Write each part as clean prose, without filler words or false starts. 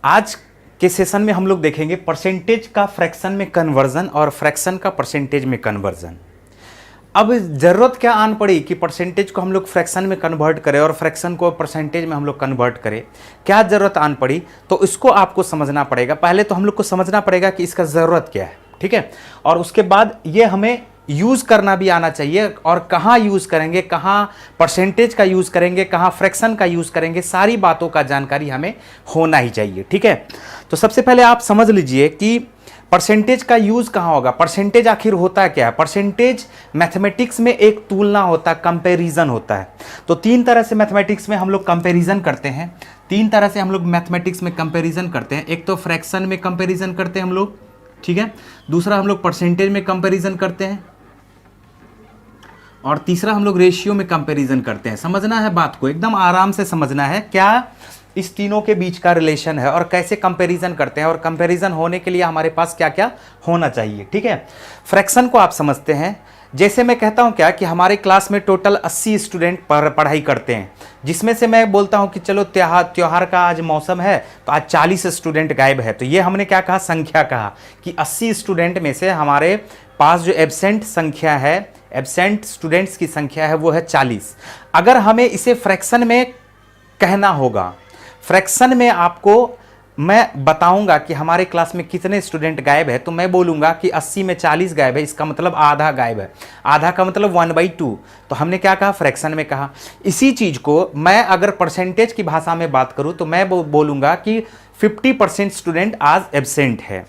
आज के सेशन में हम लोग देखेंगे परसेंटेज का फ्रैक्शन में कन्वर्जन और फ्रैक्शन का परसेंटेज में कन्वर्जन। अब ज़रूरत क्या आन पड़ी कि परसेंटेज को हम लोग फ्रैक्शन में कन्वर्ट करें और फ्रैक्शन को परसेंटेज में हम लोग कन्वर्ट करें, क्या ज़रूरत आन पड़ी? तो इसको आपको समझना पड़ेगा। पहले तो हम लोग को समझना पड़ेगा कि इसका ज़रूरत क्या है, ठीक है, और उसके बाद ये हमें यूज़ करना भी आना चाहिए और कहाँ यूज़ करेंगे, कहाँ परसेंटेज का यूज़ करेंगे, कहाँ फ्रैक्शन का यूज़ करेंगे, सारी बातों का जानकारी हमें होना ही चाहिए, ठीक है। तो सबसे पहले आप समझ लीजिए कि परसेंटेज का यूज़ कहाँ होगा। परसेंटेज आखिर होता क्या है? परसेंटेज मैथमेटिक्स में एक तुलना होता है, कंपैरिजन होता है। तो तीन तरह से मैथमेटिक्स में हम लोग कंपैरिजन करते हैं, तीन तरह से हम लोग मैथमेटिक्स में कंपैरिजन करते हैं। एक तो फ्रैक्शन में कंपैरिजन करते हैं हम लोग, ठीक है, दूसरा हम लोग परसेंटेज में कंपैरिजन करते हैं और तीसरा हम लोग रेशियो में कंपैरिजन करते हैं। समझना है बात को, एकदम आराम से समझना है क्या इस तीनों के बीच का रिलेशन है और कैसे कंपैरिजन करते हैं और कंपैरिजन होने के लिए हमारे पास क्या क्या होना चाहिए, ठीक है। फ्रैक्शन को आप समझते हैं, जैसे मैं कहता हूं क्या कि हमारे क्लास में टोटल 80 स्टूडेंट पढ़ाई करते हैं, जिसमें से मैं बोलता हूं कि चलो त्योहार का आज मौसम है तो आज 40 स्टूडेंट गायब है। तो ये हमने क्या कहा? संख्या कहा कि 80 स्टूडेंट में से हमारे पास जो एब्सेंट संख्या है, एब्सेंट स्टूडेंट्स की संख्या है वो है 40। अगर हमें इसे फ्रैक्शन में कहना होगा, फ्रैक्शन में आपको मैं बताऊंगा कि हमारे क्लास में कितने स्टूडेंट गायब है, तो मैं बोलूंगा कि 80 में 40 गायब है, इसका मतलब आधा गायब है। आधा का मतलब 1/2। तो हमने क्या कहा? फ्रैक्शन में कहा। इसी चीज को मैं अगर परसेंटेज की भाषा में बात करूं तो मैं बोलूंगा कि 50% स्टूडेंट आज एब्सेंट है।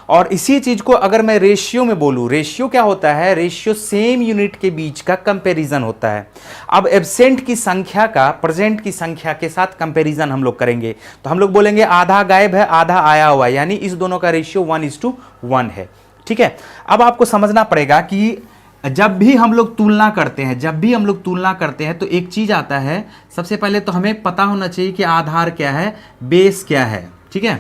और इसी चीज को अगर मैं रेशियो में बोलूं, रेशियो क्या होता है? रेशियो सेम यूनिट के बीच का कंपैरिजन होता है। अब एब्सेंट की संख्या का प्रेजेंट की संख्या के साथ कंपैरिजन हम लोग करेंगे तो हम लोग बोलेंगे आधा गायब है, आधा आया हुआ है, यानी इस दोनों का रेशियो 1:1 है, ठीक है। अब आपको समझना पड़ेगा कि जब भी हम लोग तुलना करते हैं, जब भी हम लोग तुलना करते हैं तो एक चीज आता है, सबसे पहले तो हमें पता होना चाहिए कि आधार क्या है, बेस क्या है, ठीक है।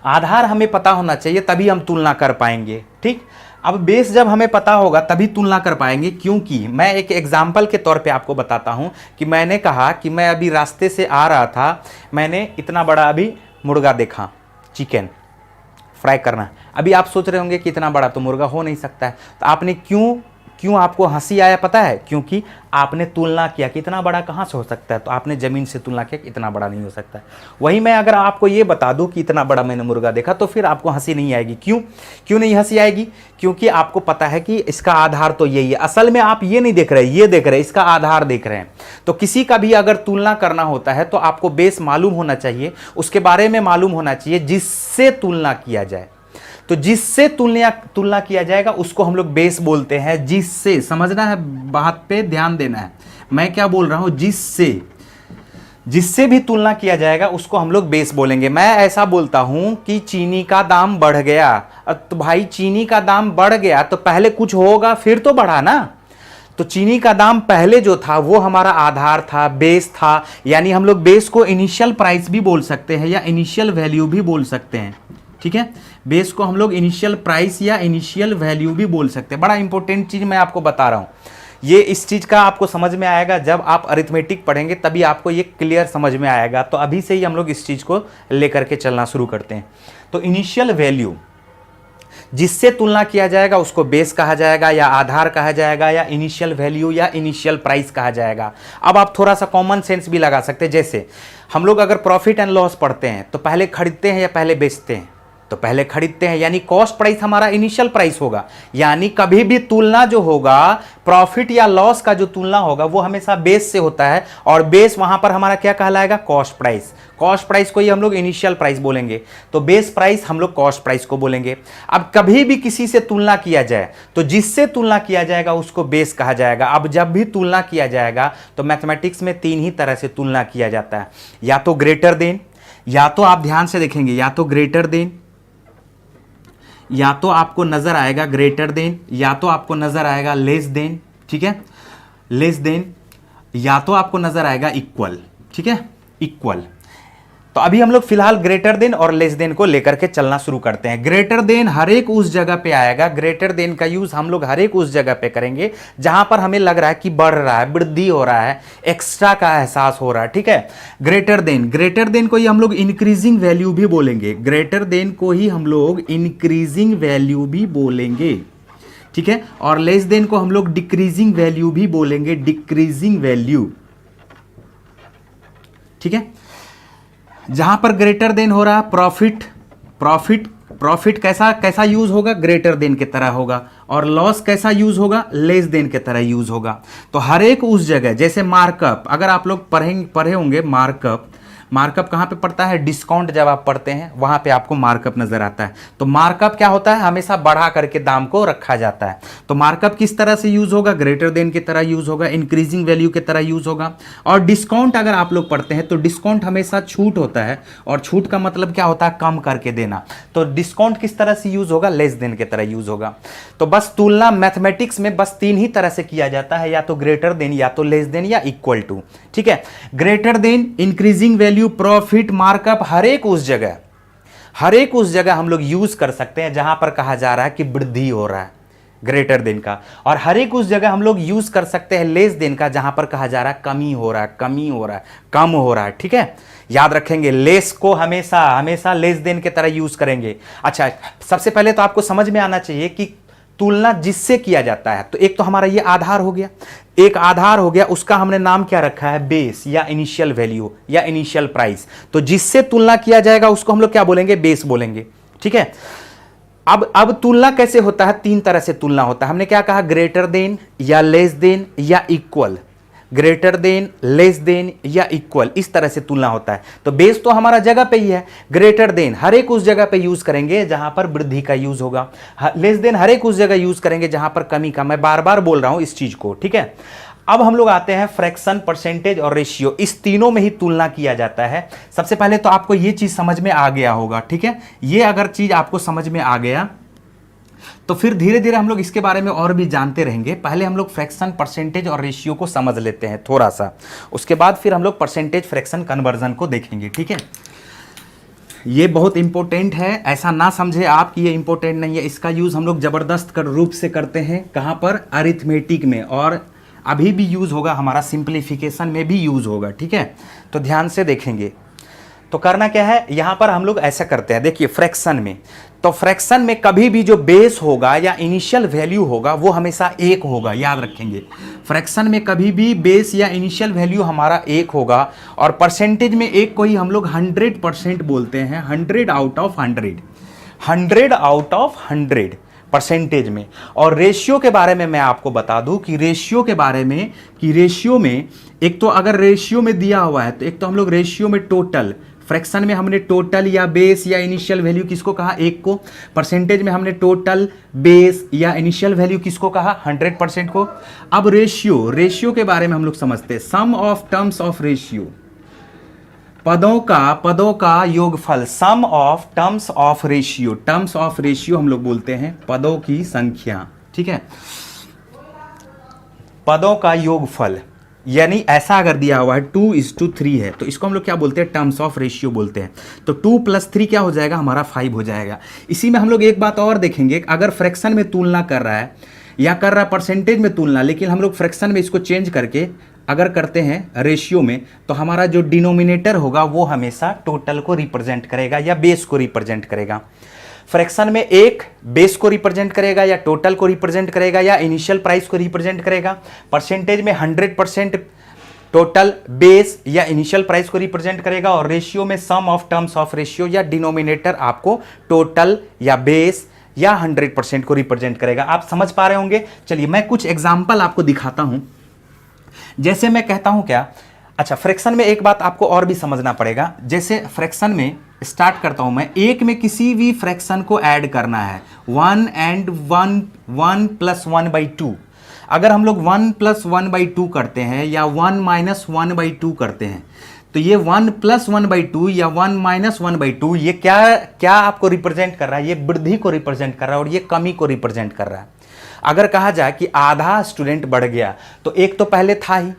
आधार हमें पता होना चाहिए तभी हम तुलना कर पाएंगे, ठीक। अब बेस जब हमें पता होगा तभी तुलना कर पाएंगे, क्योंकि मैं एक एग्जाम्पल के तौर पे आपको बताता हूं कि मैंने कहा कि मैं अभी रास्ते से आ रहा था, मैंने इतना बड़ा अभी मुर्गा देखा, चिकन फ्राई करना। अभी आप सोच रहे होंगे कि इतना बड़ा तो मुर्गा हो नहीं सकता है, तो आपने क्यों आपको हंसी आया पता है? क्योंकि आपने तुलना किया कि इतना बड़ा कहाँ से हो सकता है, तो आपने ज़मीन से तुलना किया कि इतना बड़ा नहीं हो सकता है। वही मैं अगर आपको ये बता दूं कि इतना बड़ा मैंने मुर्गा देखा तो फिर आपको हंसी नहीं आएगी। क्यों नहीं हंसी आएगी? क्योंकि आपको पता है कि इसका आधार तो यही है। असल में आप ये नहीं देख रहे, ये देख रहे, इसका आधार देख रहे हैं। तो किसी का भी अगर तुलना करना होता है तो आपको बेस मालूम होना चाहिए, उसके बारे में मालूम होना चाहिए जिससे तुलना किया जाए। तो जिससे तुलना किया जाएगा उसको हम लोग बेस बोलते हैं। जिससे, समझना है, बात पे ध्यान देना है, मैं क्या बोल रहा हूं, जिससे भी तुलना किया जाएगा उसको हम लोग बेस बोलेंगे। मैं ऐसा बोलता हूं कि चीनी का दाम बढ़ गया, तो भाई चीनी का दाम बढ़ गया तो पहले कुछ होगा फिर तो बढ़ा ना। तो चीनी का दाम पहले जो था वो हमारा आधार था, बेस था, यानी हम लोग बेस को इनिशियल प्राइस भी बोल सकते हैं या इनिशियल वैल्यू भी बोल सकते हैं, ठीक है। बेस को हम लोग इनिशियल प्राइस या इनिशियल वैल्यू भी बोल सकते हैं। बड़ा इंपॉर्टेंट चीज मैं आपको बता रहा हूं, ये इस चीज का आपको समझ में आएगा जब आप अरिथमेटिक पढ़ेंगे, तभी आपको ये क्लियर समझ में आएगा। तो अभी से ही हम लोग इस चीज को लेकर के चलना शुरू करते हैं। तो इनिशियल वैल्यू, जिससे तुलना किया जाएगा उसको बेस कहा जाएगा या आधार कहा जाएगा या इनिशियल वैल्यू या इनिशियल प्राइस कहा जाएगा। अब आप थोड़ा सा कॉमन सेंस भी लगा सकते हैं, जैसे हम लोग अगर प्रॉफिट एंड लॉस पढ़ते हैं तो पहले खरीदते हैं या पहले बेचते हैं? तो पहले खरीदते हैं, यानी कॉस्ट प्राइस हमारा इनिशियल प्राइस होगा। यानी कभी भी तुलना जो होगा, प्रॉफिट या लॉस का जो तुलना होगा वो हमेशा बेस से होता है, और बेस वहां पर हमारा क्या कहलाएगा? Cost price. कॉस्ट प्राइस को ही हम लोग इनिशियल प्राइस बोलेंगे, तो बेस प्राइस हम लोग कॉस्ट प्राइस को बोलेंगे। अब कभी भी किसी से तुलना किया जाए तो जिससे तुलना किया जाएगा उसको बेस कहा जाएगा। अब जब भी तुलना किया जाएगा तो मैथमेटिक्स में तीन ही तरह से तुलना किया जाता है, या तो ग्रेटर देन, या तो आप ध्यान से देखेंगे, या तो ग्रेटर देन, या तो आपको नजर आएगा ग्रेटर देन, या तो आपको नजर आएगा लेस देन, ठीक है, लेस देन, या तो आपको नजर आएगा इक्वल, ठीक है, इक्वल। तो अभी हम लोग फिलहाल ग्रेटर देन और लेस देन को लेकर के चलना शुरू करते हैं। ग्रेटर देन हर एक उस जगह पे आएगा, ग्रेटर देन का यूज हम लोग हर एक उस जगह पे करेंगे जहां पर हमें लग रहा है कि बढ़ रहा है, वृद्धि हो रहा है, एक्स्ट्रा का एहसास हो रहा है, ठीक है। ग्रेटर देन को ही हम लोग इंक्रीजिंग वैल्यू भी बोलेंगे, ग्रेटर देन को ही हम लोग इंक्रीजिंग वैल्यू भी बोलेंगे, ठीक है। और लेस देन को हम लोग डिक्रीजिंग वैल्यू भी बोलेंगे, डिक्रीजिंग वैल्यू, ठीक है। जहां पर ग्रेटर देन हो रहा, प्रॉफिट कैसा यूज होगा, ग्रेटर देन की तरह होगा, और लॉस कैसा यूज होगा, लेस देन की तरह यूज होगा। तो हर एक उस जगह, जैसे मार्कअप, अगर आप लोग पढ़े होंगे मार्कअप कहां पे पड़ता है, डिस्काउंट जब आप पढ़ते हैं वहां पे आपको मार्कअप नजर आता है। तो मार्कअप क्या होता है, हमेशा बढ़ा करके दाम को रखा जाता है। तो मार्कअप किस तरह से यूज होगा, ग्रेटर देन की तरह यूज होगा, इंक्रीजिंग वैल्यू की तरह यूज होगा। और डिस्काउंट अगर आप लोग पढ़ते हैं तो डिस्काउंट हमेशा छूट होता है, और छूट का मतलब क्या होता है, कम करके देना। तो डिस्काउंट किस तरह से यूज होगा, लेस देन की तरह यूज होगा। तो बस तुलना मैथमेटिक्स में बस 3 ही तरह से किया जाता है, या तो ग्रेटर देन, या तो लेस देन, या इक्वल टू, ठीक है। Greater than, increasing value, profit, markup, हर एक उस जगह हम लोग यूज कर सकते हैं जहां पर कहा जा रहा है कि वृद्धि हो रहा है ग्रेटर देन का। और हर एक उस जगह हम लोग यूज कर सकते हैं लेस देन का जहां पर कहा जा रहा है कमी हो रहा है, कम हो रहा है, ठीक है। याद रखेंगे, लेस को हमेशा लेस देन की तरह यूज करेंगे। अच्छा, सबसे पहले तो आपको समझ में आना चाहिए कि तुलना जिससे किया जाता है, तो एक तो हमारा ये आधार हो गया, उसका हमने नाम क्या रखा है, बेस, या इनिशियल वैल्यू, या इनिशियल प्राइस। तो जिससे तुलना किया जाएगा उसको हम लोग क्या बोलेंगे, बेस बोलेंगे, ठीक है। अब तुलना कैसे होता है, 3 तरह से तुलना होता है। हमने क्या कहा, ग्रेटर देन, या लेस देन, या equal. Greater than, less than, या इक्वल, इस तरह से तुलना होता है। तो बेस तो हमारा जगह पे ही है, ग्रेटर देन हर एक उस जगह पे यूज करेंगे जहां पर वृद्धि का यूज होगा, लेस देन हर एक उस जगह यूज करेंगे जहां पर कमी का। मैं बार बार बोल रहा हूं इस चीज को, ठीक है। अब हम लोग आते हैं फ्रैक्शन, परसेंटेज और रेशियो, इस तीनों में ही तुलना किया जाता है। सबसे पहले तो आपको यह चीज समझ में आ गया होगा, ठीक है। ये अगर चीज आपको समझ में आ गया तो फिर धीरे धीरे हम लोग इसके बारे में और भी जानते रहेंगे। पहले हम लोग फ्रैक्शन, परसेंटेज और रेशियो को समझ लेते हैं थोड़ा सा, उसके बाद फिर हम लोग परसेंटेज फ्रैक्शन कन्वर्जन को देखेंगे, ठीक है। ये बहुत इंपॉर्टेंट है, ऐसा ना समझे आप कि ये इंपॉर्टेंट नहीं है। इसका यूज हम लोग जबरदस्त रूप से करते हैं, कहां पर, अरिथमेटिक में, और अभी भी यूज होगा, हमारा सिंप्लीफिकेशन में भी यूज होगा, ठीक है। तो ध्यान से देखेंगे। तो करना क्या है, यहां पर हम लोग ऐसा करते हैं, देखिए फ्रैक्शन में, तो फ्रैक्शन में कभी भी जो बेस होगा या इनिशियल वैल्यू होगा वो हमेशा 1 होगा, याद रखेंगे। फ्रैक्शन में कभी भी बेस या इनिशियल वैल्यू हमारा 1 होगा, और परसेंटेज में 1 को ही हम लोग 100% बोलते हैं, 100 आउट ऑफ 100 परसेंटेज में। और रेशियो के बारे में मैं आपको बता दूं कि रेशियो में एक तो अगर रेशियो में दिया हुआ है तो एक तो हम लोग रेशियो में टोटल, फ्रैक्शन में हमने टोटल या बेस या इनिशियल वैल्यू किसको कहा, 1 को। परसेंटेज में हमने टोटल, बेस या इनिशियल वैल्यू किसको कहा, 100% को। अब रेशियो के बारे में हम लोग समझते हैं, सम ऑफ टर्म्स ऑफ रेशियो, पदों का योगफल, सम ऑफ टर्म्स ऑफ रेशियो हम लोग बोलते हैं पदों की संख्या, ठीक है। पदों का योगफल, यानी ऐसा अगर दिया हुआ है 2:3 है तो इसको हम लोग क्या बोलते हैं, टर्म्स ऑफ रेशियो बोलते हैं। तो 2 + 3 क्या हो जाएगा, हमारा 5 हो जाएगा। इसी में हम लोग एक बात और देखेंगे, अगर फ्रैक्शन में तुलना कर रहा है या कर रहा है परसेंटेज में तुलना, लेकिन हम लोग फ्रैक्शन में इसको चेंज करके अगर करते हैं रेशियो में, तो हमारा जो डिनोमिनेटर होगा वो हमेशा टोटल को रिप्रेजेंट करेगा या बेस को रिप्रेजेंट करेगा। फ्रैक्शन में 1 बेस को रिप्रेजेंट करेगा या टोटल को रिप्रेजेंट करेगा या इनिशियल प्राइस को रिप्रेजेंट करेगा। परसेंटेज में 100% टोटल, बेस या इनिशियल प्राइस को रिप्रेजेंट करेगा। और रेशियो में सम ऑफ टर्म्स ऑफ रेशियो या डिनोमिनेटर आपको टोटल या बेस या 100% को रिप्रेजेंट करेगा। आप समझ पा रहे होंगे। चलिए मैं कुछ एग्जाम्पल आपको दिखाता हूं। जैसे मैं कहता हूं क्या, अच्छा फ्रैक्शन में एक बात आपको और भी समझना पड़ेगा। जैसे फ्रैक्शन में स्टार्ट करता हूं मैं, 1 में किसी भी फ्रैक्शन को ऐड करना है, 1 and 1 + 1/2। अगर हम लोग 1 + 1/2 करते हैं या 1 - 1/2 करते हैं, तो ये 1 + 1/2 या 1 - 1/2 ये क्या आपको रिप्रेजेंट कर रहा है, ये वृद्धि को रिप्रेजेंट कर रहा है और ये कमी को रिप्रेजेंट कर रहा है। अगर कहा जाए कि आधा स्टूडेंट बढ़ गया, तो एक तो पहले था ही,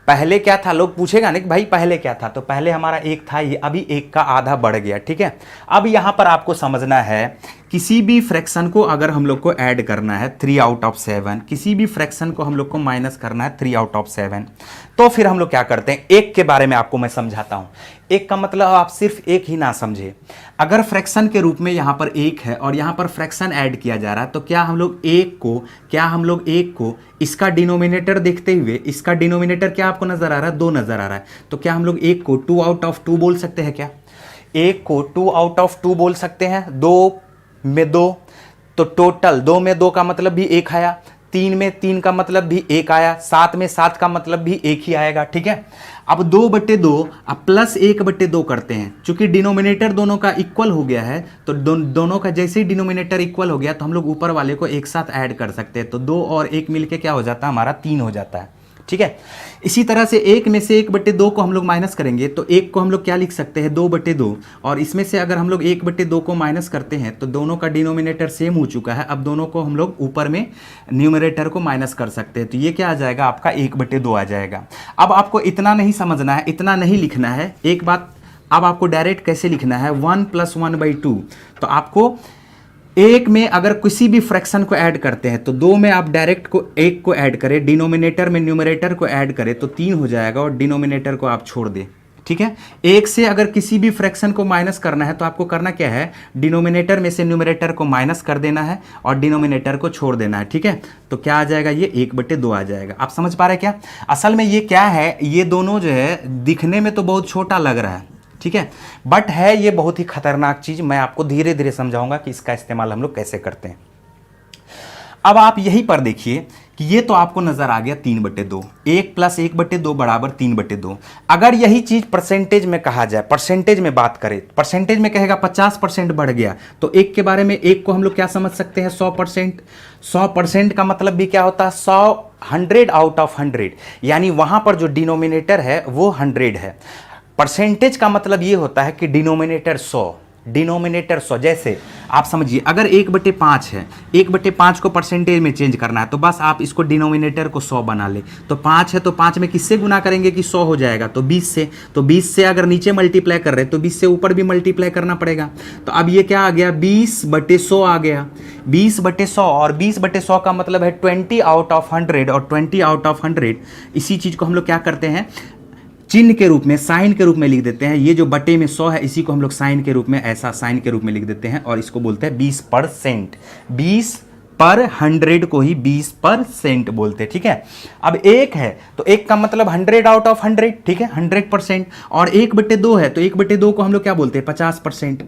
पहले क्या था, लोग पूछेगा ना कि भाई पहले क्या था, तो पहले हमारा 1 था, ये अभी 1 का आधा बढ़ गया। ठीक है, अब यहां पर आपको समझना है किसी भी फ्रैक्शन को अगर हम लोग को ऐड करना है 3 आउट ऑफ 7, किसी भी फ्रैक्शन को हम लोग को माइनस करना है 3 आउट ऑफ 7, तो फिर हम लोग क्या करते हैं, एक के बारे में आपको मैं समझाता हूं। एक का मतलब आप सिर्फ एक ही ना समझे, अगर फ्रैक्शन के रूप में यहां पर 1 है और यहां पर फ्रैक्शन ऐड किया जा रहा है, तो क्या हम लोग एक को इसका डिनोमिनेटर देखते हुए, इसका डिनोमिनेटर क्या आपको नजर आ रहा है, 2 नजर आ रहा है, तो क्या हम लोग 1 को 2 आउट ऑफ 2 बोल सकते हैं क्या, 1 को 2 आउट ऑफ 2 बोल सकते हैं, 2 में 2, तो टोटल 2 में 2 का मतलब भी 1 आया, 3 में 3 का मतलब भी 1 आया, 7 में 7 का मतलब भी 1 ही आएगा। ठीक है, अब 2/2 अब प्लस 1/2 करते हैं, चूंकि डिनोमिनेटर दोनों का इक्वल हो गया है, तो दोनों का जैसे ही डिनोमिनेटर इक्वल हो गया तो हम लोग ऊपर वाले को एक साथ ऐड कर सकते हैं, तो 2 और 1 मिलके क्या हो जाता है, हमारा 3 हो जाता है। ठीक है, इसी तरह से 1 में से 1/2 को हम लोग माइनस करेंगे, तो 1 को हम लोग क्या लिख सकते हैं, 2/2, और इसमें से अगर हम लोग 1/2 को माइनस करते हैं तो दोनों का डिनोमिनेटर सेम हो चुका है, अब दोनों को हम लोग ऊपर में न्यूमरेटर को माइनस कर सकते हैं, तो ये क्या आ जाएगा, आपका 1/2 आ जाएगा। अब आपको इतना नहीं समझना है, इतना नहीं लिखना है, एक बात अब आपको डायरेक्ट कैसे लिखना है, 1 + 1/2, तो आपको एक में अगर किसी भी फ्रैक्शन को ऐड करते हैं तो 2 में आप डायरेक्ट को 1 को ऐड करें, डिनोमिनेटर में न्यूमरेटर को ऐड करें तो 3 हो जाएगा, और डिनोमिनेटर को आप छोड़ दें। ठीक है, 1 से अगर किसी भी फ्रैक्शन को माइनस करना है तो आपको करना क्या है, डिनोमिनेटर में से न्यूमरेटर को माइनस कर देना है और डिनोमिनेटर को छोड़ देना है। ठीक है, तो क्या आ जाएगा, ये 1/2 आ जाएगा। आप समझ पा रहे क्या, असल में ये क्या है, ये दोनों जो है दिखने में तो बहुत छोटा लग रहा है, ठीक है, बट है ये बहुत ही खतरनाक चीज, मैं आपको धीरे धीरे समझाऊंगा कि इसका इस्तेमाल हम लोग कैसे करते हैं। अब आप यहीं पर देखिए कि ये तो आपको नजर आ गया 3/2, 1 + 1/2 बराबर 3/2। अगर यही चीज परसेंटेज में कहा जाए, परसेंटेज में बात करें, परसेंटेज में कहेगा 50% बढ़ गया, तो 1 के बारे में 1 को हम लोग क्या समझ सकते हैं, 100%। 100% का मतलब भी क्या होता है, 100 आउट ऑफ 100, यानी वहां पर जो डिनोमिनेटर है वो 100 है। परसेंटेज का मतलब ये होता है कि डिनोमिनेटर 100, डिनोमिनेटर 100, जैसे आप समझिए अगर 1/5 है, 1/5 को परसेंटेज में चेंज करना है, तो बस आप इसको डिनोमिनेटर को 100 बना ले, तो 5 है तो 5 में किससे गुना करेंगे कि 100 हो जाएगा, तो 20 से, तो 20 से अगर नीचे मल्टीप्लाई कर रहे हैं तो 20 से ऊपर भी मल्टीप्लाई करना पड़ेगा, तो अब ये क्या आ गया, 20/100 आ गया, 20/100, और 20/100 का मतलब है 20 आउट ऑफ 100, और 20 आउट ऑफ 100 इसी चीज को हम लोग क्या करते हैं, चिन्ह के रूप में, साइन के रूप में लिख देते हैं। ये जो बटे में 100 है इसी को हम लोग साइन के रूप में, ऐसा साइन के रूप में लिख देते हैं, और इसको बोलते हैं 20%। 20/100 को ही 20% बोलते हैं। ठीक है, अब 1 है तो 1 का मतलब 100 आउट ऑफ 100, ठीक है, 100%, और 1/2 है तो 1/2 को हम लोग क्या बोलते हैं, 50%।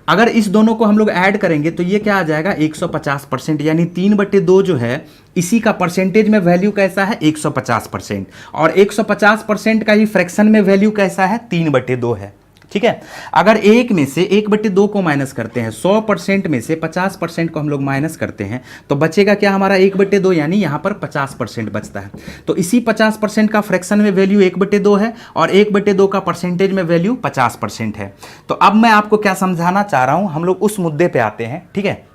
अगर इस दोनों को हम लोग ऐड करेंगे तो ये क्या आ जाएगा, 150%, यानी 3/2 जो है इसी का परसेंटेज में वैल्यू कैसा है, 150%, और 150% का ही फ्रैक्शन में वैल्यू कैसा है, 3/2 है। ठीक है, अगर 1 में से 1/2 को माइनस करते हैं, 100% में से 50% को हम लोग माइनस करते हैं, तो बचेगा क्या हमारा 1/2, यानी यहां पर 50% बचता है। तो इसी 50% का फ्रैक्शन में वैल्यू 1/2 है, और 1/2 का परसेंटेज में वैल्यू 50% है। तो अब मैं आपको क्या समझाना चाह रहा हूं, हम लोग उस मुद्दे पे आते हैं। ठीक है,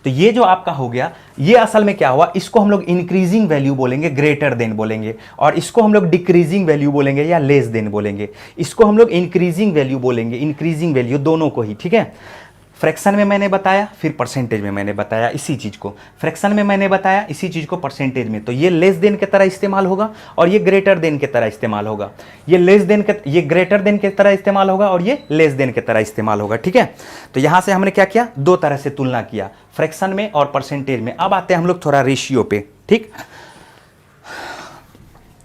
तो ये जो आपका हो गया, ये असल में क्या हुआ, इसको हम लोग इंक्रीजिंग वैल्यू बोलेंगे, ग्रेटर देन बोलेंगे, और इसको हम लोग डिक्रीजिंग वैल्यू बोलेंगे या लेस देन बोलेंगे। इसको हम लोग इंक्रीजिंग वैल्यू बोलेंगे, इंक्रीजिंग वैल्यू दोनों को ही। ठीक है, फ्रैक्शन में मैंने बताया, फिर परसेंटेज में मैंने बताया इसी चीज को, फ्रैक्शन में मैंने बताया इसी चीज को परसेंटेज में, तो ये लेस देन की तरह इस्तेमाल होगा और ये ग्रेटर देन की तरह इस्तेमाल होगा, ये ग्रेटर देन की तरह इस्तेमाल होगा और ये लेस देन की तरह इस्तेमाल होगा। ठीक है, तो यहां से हमने क्या किया, 2 तरह से तुलना किया, फ्रैक्शन में और परसेंटेज में। अब आते हैं हम लोग थोड़ा रेशियो पे। ठीक,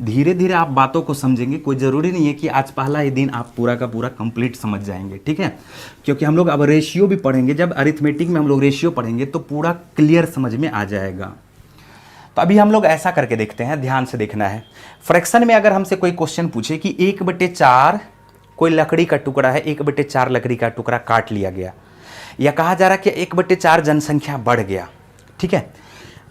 धीरे धीरे आप बातों को समझेंगे, कोई ज़रूरी नहीं है कि आज पहला ही दिन आप पूरा का पूरा कंप्लीट समझ जाएंगे। ठीक है, क्योंकि हम लोग अब रेशियो भी पढ़ेंगे, जब अरिथमेटिक में हम लोग रेशियो पढ़ेंगे तो पूरा क्लियर समझ में आ जाएगा। तो अभी हम लोग ऐसा करके देखते हैं, ध्यान से देखना है। फ्रैक्शन में अगर हमसे कोई क्वेश्चन पूछे कि 1/4 कोई लकड़ी का टुकड़ा है, 1/4 लकड़ी का टुकड़ा काट लिया गया, या कहा जा रहा है कि 1/4 जनसंख्या बढ़ गया। ठीक है,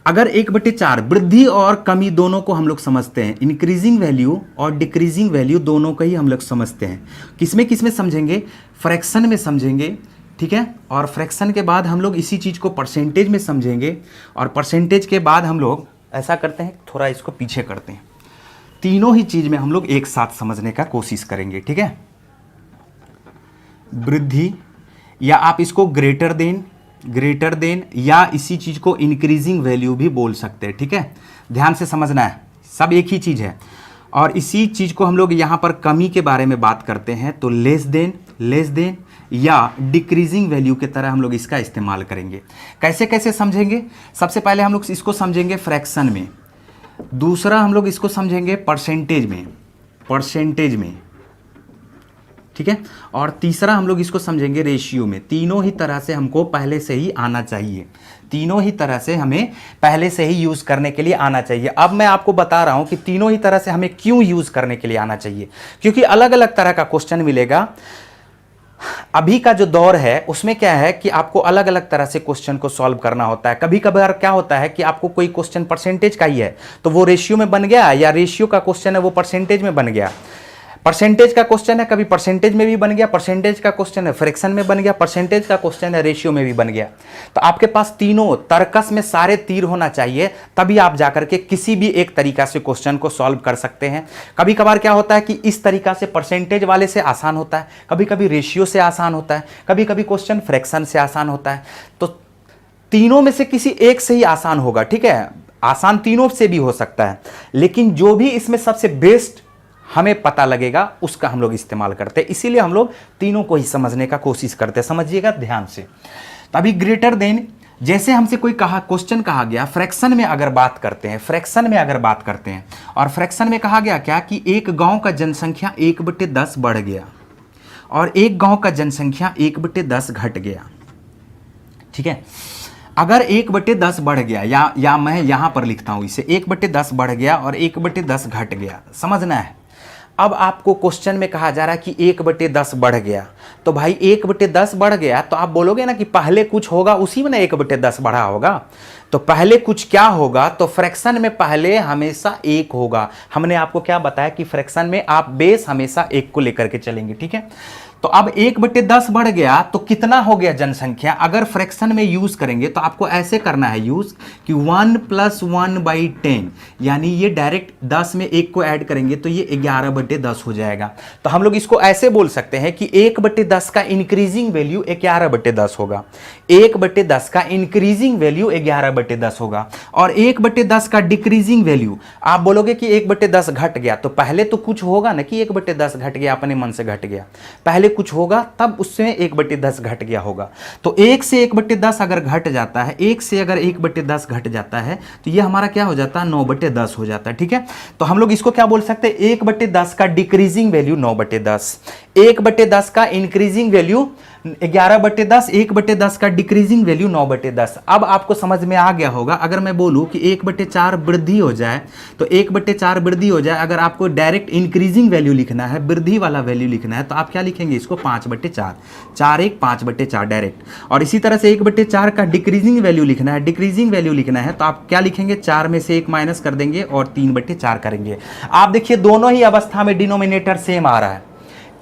अगर 1/4 वृद्धि और कमी दोनों को हम लोग समझते हैं, इंक्रीजिंग वैल्यू और डिक्रीजिंग वैल्यू दोनों को ही हम लोग समझते हैं। किसमें किसमें समझेंगे, फ्रैक्शन में समझेंगे। ठीक है, और फ्रैक्शन के बाद हम लोग इसी चीज़ को परसेंटेज में समझेंगे, और परसेंटेज के बाद हम लोग ऐसा करते हैं, थोड़ा इसको पीछे करते हैं, तीनों ही चीज में हम लोग एक साथ समझने का कोशिश करेंगे, ठीक है। वृद्धि, या आप इसको ग्रेटर देन या इसी चीज को इंक्रीजिंग वैल्यू भी बोल सकते हैं, ठीक है। ध्यान से समझना है, सब एक ही चीज है। और इसी चीज को हम लोग यहां पर कमी के बारे में बात करते हैं तो लेस देन या डिक्रीजिंग वैल्यू के तरह हम लोग इसका इस्तेमाल करेंगे। कैसे कैसे समझेंगे? सबसे पहले हम लोग इसको समझेंगे फ्रैक्शन में, दूसरा हम लोग इसको समझेंगे परसेंटेज में, ठीक है, और तीसरा हम लोग इसको समझेंगे रेशियो में। तीनों ही तरह से हमको पहले से ही आना चाहिए, तीनों ही तरह से हमें पहले से ही यूज करने के लिए आना चाहिए। अब मैं आपको बता रहा हूं कि तीनों ही तरह से हमें क्यों यूज करने के लिए आना चाहिए, क्योंकि अलग अलग तरह का क्वेश्चन मिलेगा। अभी का जो दौर है उसमें क्या है कि आपको अलग अलग तरह से क्वेश्चन को सॉल्व करना होता है। कभी कभार क्या होता है कि आपको कोई क्वेश्चन परसेंटेज का ही है तो वो रेशियो में बन गया, या रेशियो का क्वेश्चन है वो परसेंटेज में बन गया। परसेंटेज का क्वेश्चन है कभी परसेंटेज में भी बन गया, परसेंटेज का क्वेश्चन है फ्रैक्शन में बन गया, परसेंटेज का क्वेश्चन है रेशियो में भी बन गया। तो आपके पास तीनों तर्कस में सारे तीर होना चाहिए, तभी आप जाकर के किसी भी एक तरीका से क्वेश्चन को सॉल्व कर सकते हैं। कभी कभार क्या होता है कि इस तरीका से परसेंटेज वाले से आसान होता है, कभी कभी रेशियो से आसान होता है, कभी कभी क्वेश्चन फ्रैक्शन से आसान होता है। तो तीनों में से किसी एक से ही आसान होगा, ठीक है। आसान तीनों से भी हो सकता है, लेकिन जो भी इसमें सबसे बेस्ट हमें पता लगेगा उसका हम लोग इस्तेमाल करते हैं। इसीलिए हम लोग तीनों को ही समझने का कोशिश करते हैं। समझिएगा ध्यान से। तो अभी ग्रेटर देन, जैसे हमसे कोई क्वेश्चन कहा गया फ्रैक्शन में अगर बात करते हैं, और फ्रैक्शन में कहा गया क्या कि एक गांव का जनसंख्या 1/10 बढ़ गया और एक गांव का जनसंख्या 1/10 घट गया, ठीक है। अगर 1/10 बढ़ गया, या मैं यहां पर लिखता हूं इसे, 1/10 बढ़ गया और 1/10 घट गया, समझना है। अब आपको क्वेश्चन में कहा जा रहा है कि 1/10 बढ़ गया, तो भाई 1/10 बढ़ गया तो आप बोलोगे ना कि पहले कुछ होगा उसी में ना 1/10 बढ़ा होगा। तो पहले कुछ क्या होगा, तो फ्रैक्शन में पहले हमेशा 1 होगा। हमने आपको क्या बताया कि फ्रैक्शन में आप बेस हमेशा 1 को लेकर के चलेंगे, ठीक है। तो अब 1/10 बढ़ गया तो कितना हो गया जनसंख्या। अगर फ्रैक्शन में यूज करेंगे तो आपको ऐसे करना है यूज कि 1 + 1/10, यानी ये डायरेक्ट 10 में 1 को ऐड करेंगे तो ये 11/10 हो जाएगा। तो हम लोग इसको ऐसे बोल सकते हैं कि 1/10 का इंक्रीजिंग वैल्यू 11/10 होगा, 1/10 का इंक्रीजिंग वैल्यू 11/10 होगा, और 1/10 का डिक्रीजिंग वैल्यू आप बोलोगे कि 1/10 घट गया, तो पहले तो कुछ होगा ना कि 1/10 घट गया, अपने मन से घट गया, पहले कुछ होगा तब उससे 1/10 घट गया होगा। तो 1 से 1/10 अगर घट जाता है, 1 से अगर 1/10 घट जाता है तो ये हमारा क्या हो जाता है, 9/10 हो जाता है, ठीक है। तो हम लोग इसको क्या बोल सकते हैं, 1/10 का डिक्रीजिंग वैल्यू 9/10, 1/10 का इंक्रीजिंग वैल्यू 11/10, 1/10 का डिक्रीजिंग वैल्यू 9/10। अब आपको समझ में आ गया होगा। अगर मैं बोलूं कि 1/4 वृद्धि हो जाए तो 1/4 वृद्धि हो जाए, अगर आपको डायरेक्ट इंक्रीजिंग वैल्यू लिखना है, वृद्धि वाला वैल्यू लिखना है, तो आप क्या लिखेंगे इसको 5/4, 4 1 5/4 डायरेक्ट। और इसी तरह से 1/4 का डिक्रीजिंग वैल्यू लिखना है, डिक्रीजिंग वैल्यू लिखना है तो आप क्या लिखेंगे, 4 में से 1 माइनस कर देंगे और 3/4 करेंगे। आप देखिए दोनों ही अवस्था में डिनोमिनेटर सेम आ रहा है।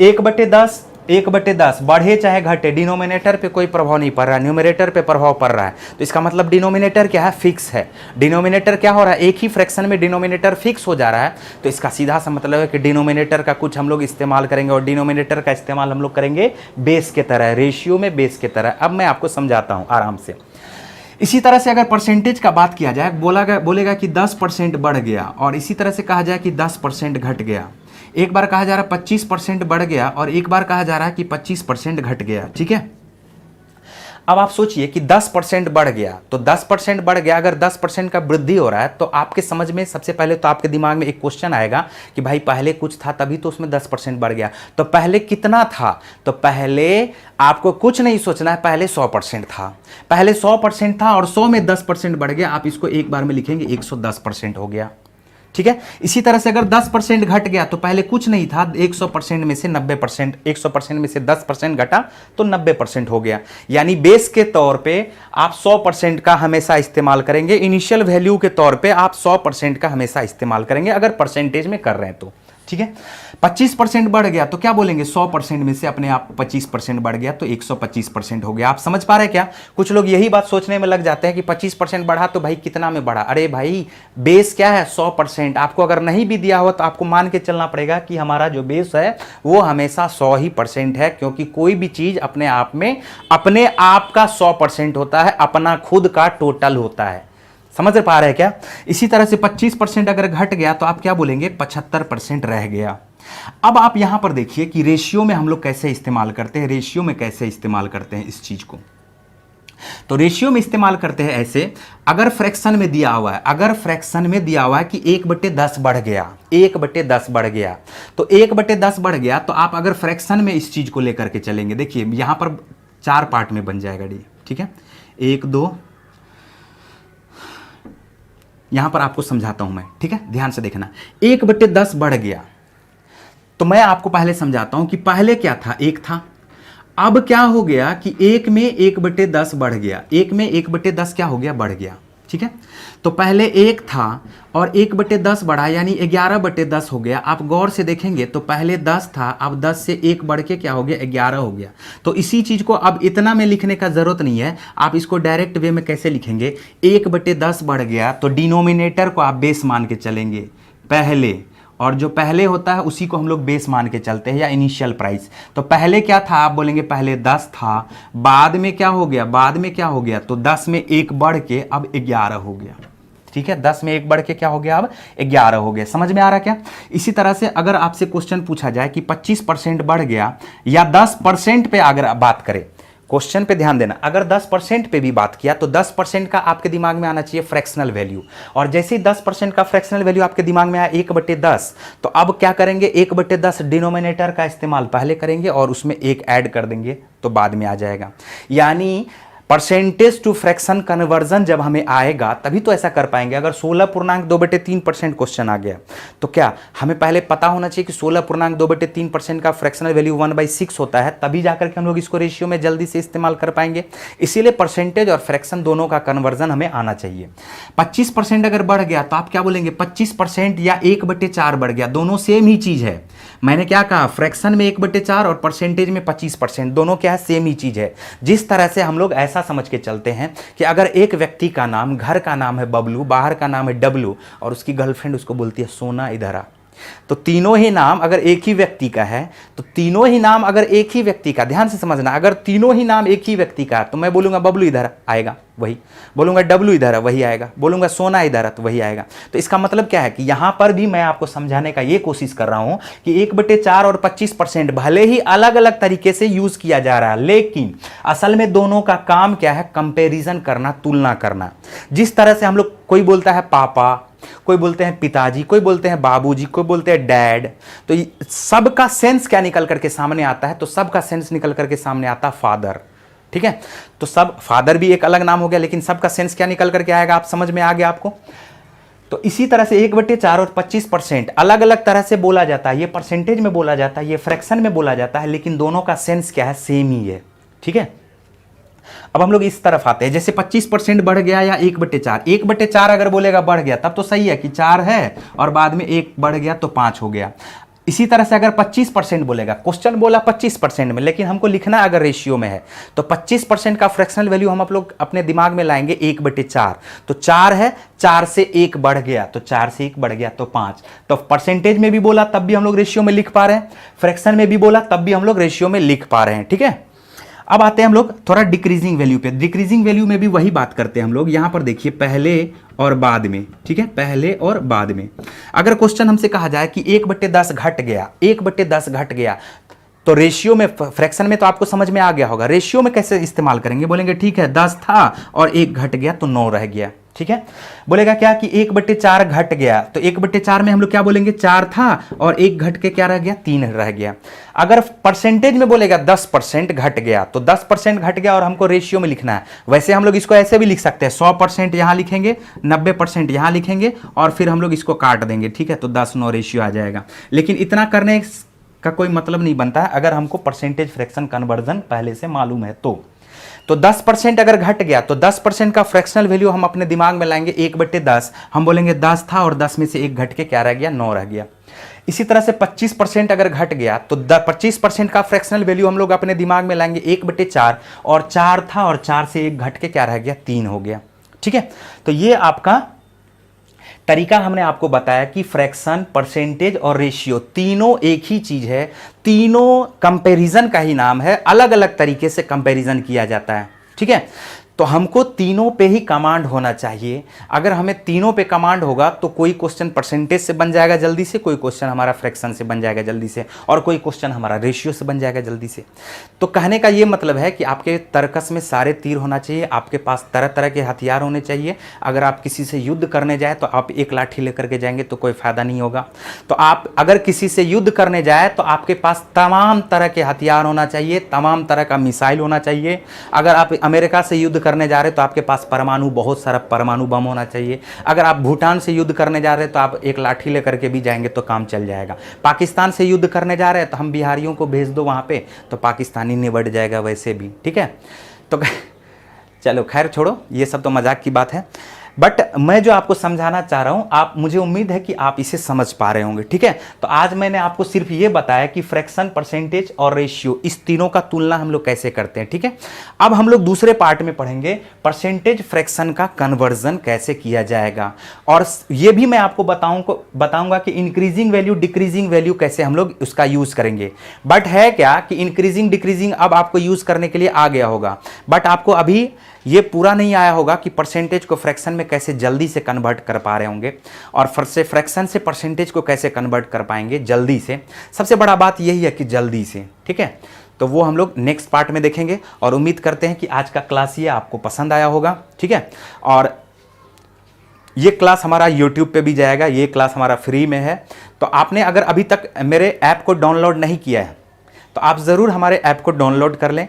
1/10 बढ़े चाहे घटे, डिनोमिनेटर पे कोई प्रभाव नहीं पड़ रहा है, न्यूमरेटर पे प्रभाव पड़ रहा है। तो इसका मतलब डिनोमिनेटर क्या है, फिक्स है। डिनोमिनेटर क्या हो रहा है, एक ही फ्रैक्शन में डिनोमिनेटर फिक्स हो जा रहा है। तो इसका सीधा सा मतलब है कि डिनोमिनेटर का कुछ हम लोग इस्तेमाल करेंगे, और डिनोमिनेटर का इस्तेमाल हम लोग करेंगे बेस के तरह, रेशियो में बेस के तरह। अब मैं आपको समझाता हूँ आराम से। इसी तरह से अगर परसेंटेज का बात किया जाए, बोलेगा कि 10% बढ़ गया, और इसी तरह से कहा जाए कि 10% घट गया। एक बार कहा जा रहा है 25% बढ़ गया और एक बार कहा जा रहा है कि 25% घट गया, ठीक है। अब आप सोचिए कि 10% बढ़ गया, तो 10% बढ़ गया, अगर 10% का वृद्धि हो रहा है तो आपके समझ में सबसे पहले तो आपके दिमाग में एक क्वेश्चन आएगा कि भाई पहले कुछ था तभी तो उसमें 10% बढ़ गया। तो पहले कितना था, तो पहले आपको कुछ नहीं सोचना है, पहले 100% था, पहले 100% था और 100 में 10% बढ़ गया। आप इसको एक बार में लिखेंगे 110% हो गया, ठीक है। इसी तरह से अगर 10% घट गया तो पहले कुछ नहीं था, 100% में से 90%, 100% में से 10% घटा तो 90% हो गया। यानी बेस के तौर पे आप 100% का हमेशा इस्तेमाल करेंगे, इनिशियल वैल्यू के तौर पे आप 100% का हमेशा इस्तेमाल करेंगे अगर परसेंटेज में कर रहे हैं तो। ठीक है। 25% बढ़ गया तो क्या बोलेंगे, 100% में से अपने आप 25% बढ़ गया तो 125% हो गया। आप समझ पा रहे हैं क्या? कुछ लोग यही बात सोचने में लग जाते हैं कि 25% बढ़ा तो भाई कितना में बढ़ा। अरे भाई बेस क्या है, 100%। आपको अगर नहीं भी दिया हो तो आपको मान के चलना पड़ेगा कि हमारा जो बेस है वो हमेशा 100% है, क्योंकि कोई भी चीज अपने आप में अपने आप का 100% होता है, अपना खुद का टोटल होता है। समझ पा रहे हैं क्या? इसी तरह से 25% अगर घट गया तो आप क्या बोलेंगे, 75% रह गया। अब आप यहां पर देखिए कि रेशियो में हम लोग कैसे इस्तेमाल करते हैं, रेशियो में कैसे इस्तेमाल करते हैं इस चीज को। तो रेशियो में इस्तेमाल करते हैं ऐसे, अगर फ्रैक्शन में दिया हुआ है, अगर फ्रैक्शन में दिया हुआ है कि 1/10 बढ़ गया, 1/10 बढ़ गया, तो 1/10 बढ़ गया तो आप अगर फ्रैक्शन में इस चीज को लेकर के चलेंगे, देखिए यहां पर 4 पार्ट में बन जाएगा डी, ठीक है। 1 2, यहां पर आपको समझाता हूं मैं, ठीक है, ध्यान से देखना। 1/10 बढ़ गया तो मैं आपको पहले समझाता हूं कि पहले क्या था, 1 था। अब क्या हो गया कि 1 में 1/10 बढ़ गया, 1 में 1/10 क्या हो गया, बढ़ गया, ठीक है। तो पहले 1 था और 1/10 बढ़ा यानी 11/10 हो गया। आप गौर से देखेंगे तो पहले 10 था, अब 10 से 1 बढ़ के क्या हो गया, 11 हो गया। तो इसी चीज को अब इतना में लिखने का जरूरत नहीं है, आप इसको डायरेक्ट वे में कैसे लिखेंगे, 1/10 बढ़ गया तो डिनोमिनेटर को आप बेस मान के चलेंगे पहले, और जो पहले होता है उसी को हम लोग बेस मान के चलते हैं या इनिशियल प्राइस। तो पहले क्या था, आप बोलेंगे पहले 10 था, बाद में क्या हो गया, बाद में क्या हो गया, तो 10 में 1 बढ़ के अब 11 हो गया, ठीक है। 10 में 1 बढ़ के क्या हो गया, अब 11 हो गया। समझ में आ रहा क्या? इसी तरह से अगर आपसे क्वेश्चन पूछा जाए कि 25% बढ़ गया या 10% पे अगर बात करें, क्वेश्चन पे ध्यान देना, अगर 10% पे भी बात किया तो 10% का आपके दिमाग में आना चाहिए फ्रैक्शनल वैल्यू, और जैसे ही 10% का फ्रैक्शनल वैल्यू आपके दिमाग में आया 1/10, तो अब क्या करेंगे, 1/10 डिनोमिनेटर का इस्तेमाल पहले करेंगे और उसमें 1 ऐड कर देंगे तो बाद में आ जाएगा। यानी परसेंटेज टू फ्रैक्शन कन्वर्जन जब हमें आएगा तभी तो ऐसा कर पाएंगे। अगर 16.2/3% क्वेश्चन आ गया तो क्या हमें पहले पता होना चाहिए कि 16.2/3% का फ्रैक्शनल वैल्यू 1/6 होता है, तभी जाकर के हम लोग इसको रेशियो में जल्दी से इस्तेमाल कर पाएंगे। इसीलिए परसेंटेज और फ्रैक्शन दोनों का कन्वर्जन हमें आना चाहिए। 25% अगर बढ़ गया तो आप क्या बोलेंगे, 25% या 1/4 बढ़ गया, दोनों सेम ही चीज है। मैंने क्या कहा, फ्रैक्शन में 1/4 और परसेंटेज में 25%, दोनों क्या है, सेम ही चीज है। जिस तरह से हम लोग ऐसा समझ के चलते हैं कि अगर एक व्यक्ति का नाम, घर का नाम है बबलू, बाहर का नाम है डब्लू, और उसकी गर्लफ्रेंड उसको बोलती है सोना इधर आ, तो तीनों ही नाम अगर एक ही व्यक्ति का है, तो तीनों ही नाम अगर एक ही व्यक्ति का, ध्यान से समझना, अगर तीनों ही नाम एक ही व्यक्ति का, तो मैं बोलूंगा बबलू इधर आएगा वही, बोलूंगा डब्लू इधर वही आएगा, बोलूंगा सोना इधर तो वही आएगा। तो इसका मतलब क्या है कि यहां पर भी मैं आपको समझाने का ये कोशिश कर रहा हूं कि 1/4 और 25% भले ही अलग अलग तरीके से यूज किया जा रहा है, लेकिन असल में दोनों का काम क्या है, कंपेरिजन करना, तुलना करना। जिस तरह से हम लोग, कोई बोलता है पापा, कोई बोलते हैं पिताजी, कोई बोलते हैं बाबूजी, कोई बोलते हैं डैड, तो सबका सेंस क्या निकल करके सामने आता है, तो सबका सेंस निकल करके सामने आता है फादर, ठीक है। तो सब, फादर भी एक अलग नाम हो गया, लेकिन सबका सेंस क्या निकल करके आएगा, आप समझ में आ गया आपको। तो इसी तरह से 1/4 और 25% अलग अलग तरह से बोला जाता है, ये परसेंटेज में बोला जाता है, ये फ्रैक्शन में बोला जाता है, लेकिन दोनों का सेंस क्या है, सेम ही है, ठीक है। अब हम लोग इस तरफ आते हैं, जैसे 25% बढ़ गया या 1/4, 1/4 अगर बोलेगा बढ़ गया तब तो सही है कि 4 है और बाद में 1 बढ़ गया तो 5 हो गया। इसी तरह से अगर 25% बोलेगा, क्वेश्चन बोला 25% में, लेकिन हमको लिखना अगर रेशियो में है तो 25% का फ्रैक्शनल वैल्यू हम लोग अपने दिमाग में लाएंगे 1/4, तो 4 है, 4 से 1 बढ़ गया तो 4 से 1 बढ़ गया तो 5। तो परसेंटेज में भी बोला तब भी हम लोग रेशियो में लिख पा रहे हैं, फ्रैक्शन में भी बोला तब भी हम लोग रेशियो में लिख पा रहे हैं, ठीक है। अब आते हैं हम लोग थोड़ा डिक्रीजिंग वैल्यू पे। डिक्रीजिंग वैल्यू में भी वही बात करते हैं हम लोग। यहां पर देखिए पहले और बाद में, ठीक है, पहले और बाद में। अगर क्वेश्चन हमसे कहा जाए कि 1/10 घट गया, 1/10 घट गया, तो रेशियो में, फ्रैक्शन में तो आपको समझ में आ गया होगा, रेशियो में कैसे इस्तेमाल करेंगे, बोलेंगे ठीक है 10 था और 1 घट गया तो 9 रह गया, ठीक है। बोलेगा क्या कि 1/4 घट गया, तो 1/4 में हम लोग क्या बोलेंगे, 4 था और 1 घट के क्या रह गया, 3 रह गया। अगर परसेंटेज में बोलेगा 10% घट गया, तो 10% घट गया और हमको रेशियो में लिखना है। वैसे हम लोग इसको ऐसे भी लिख सकते हैं, 100% यहां लिखेंगे, 90% यहां लिखेंगे और फिर हम लोग इसको काट देंगे, ठीक है, तो 10-9 रेशियो आ जाएगा। लेकिन इतना करने का कोई मतलब नहीं बनता है अगर हमको परसेंटेज फ्रैक्शन कन्वर्जन पहले से मालूम है तो 10% अगर घट गया तो 10% का फ्रैक्शनल वैल्यू हम अपने दिमाग में लाएंगे 1/10, हम बोलेंगे 10 था और 10 में से 1 घट के क्या रह गया, 9 रह गया। इसी तरह से 25% अगर घट गया तो 25% का फ्रैक्शनल वैल्यू हम लोग अपने दिमाग में लाएंगे 1/4, और 4 था और 4 से 1 घट के क्या रह गया, 3 हो गया। ठीक है, तो ये आपका तरीका हमने आपको बताया कि फ्रैक्शन, परसेंटेज और रेशियो तीनों एक ही चीज है, तीनों कंपैरिजन का ही नाम है, अलग अलग तरीके से कंपैरिजन किया जाता है। ठीक है, तो हमको तीनों पे ही कमांड होना चाहिए। अगर हमें तीनों पे कमांड होगा तो कोई क्वेश्चन परसेंटेज से बन जाएगा जल्दी से, कोई क्वेश्चन हमारा फ्रैक्शन से बन जाएगा जल्दी से, और कोई क्वेश्चन हमारा रेशियो से बन जाएगा जल्दी से। तो कहने का ये मतलब है कि आपके तर्कस में सारे तीर होना चाहिए, आपके पास तरह तरह के हथियार होने चाहिए। अगर आप किसी से युद्ध करने जाए तो आप एक लाठी लेकर के जाएंगे तो कोई फायदा नहीं होगा। तो आप अगर किसी से युद्ध करने जाए तो आपके पास तमाम तरह के हथियार होना चाहिए, तमाम तरह का मिसाइल होना चाहिए। अगर आप अमेरिका से युद्ध करने जा रहे तो आपके पास परमाणु, बहुत सारा परमाणु बम होना चाहिए। अगर आप भूटान से युद्ध करने जा रहे हैं तो आप एक लाठी लेकर के भी जाएंगे तो काम चल जाएगा। पाकिस्तान से युद्ध करने जा रहे हैं तो हम बिहारियों को भेज दो वहां पे, तो पाकिस्तानी निबट जाएगा वैसे भी। ठीक है, तो चलो खैर छोड़ो, ये सब तो मजाक की बात है। बट मैं जो आपको समझाना चाह रहा हूं, आप, मुझे उम्मीद है कि आप इसे समझ पा रहे होंगे। ठीक है, तो आज मैंने आपको सिर्फ ये बताया कि फ्रैक्शन, परसेंटेज और रेशियो, इस तीनों का तुलना हम लोग कैसे करते हैं। ठीक है, अब हम लोग दूसरे पार्ट में पढ़ेंगे परसेंटेज फ्रैक्शन का कन्वर्जन कैसे किया जाएगा, और ये भी मैं आपको बताऊंगा कि इंक्रीजिंग वैल्यू, डिक्रीजिंग वैल्यू कैसे हम लोग उसका यूज करेंगे। बट है क्या कि इंक्रीजिंग डिक्रीजिंग अब आपको यूज करने के लिए आ गया होगा, बट आपको अभी ये पूरा नहीं आया होगा कि परसेंटेज को फ्रैक्शन में कैसे जल्दी से कन्वर्ट कर पा रहे होंगे, और फ्रैक्शन से परसेंटेज को कैसे कन्वर्ट कर पाएंगे जल्दी से। सबसे बड़ा बात यही है कि जल्दी से। ठीक है, तो वो हम लोग नेक्स्ट पार्ट में देखेंगे, और उम्मीद करते हैं कि आज का क्लास ये आपको पसंद आया होगा। ठीक है, और ये क्लास हमारा YouTube पे भी जाएगा, ये क्लास हमारा फ्री में है। तो आपने अगर अभी तक मेरे ऐप को डाउनलोड नहीं किया है तो आप ज़रूर हमारे ऐप को डाउनलोड कर लें।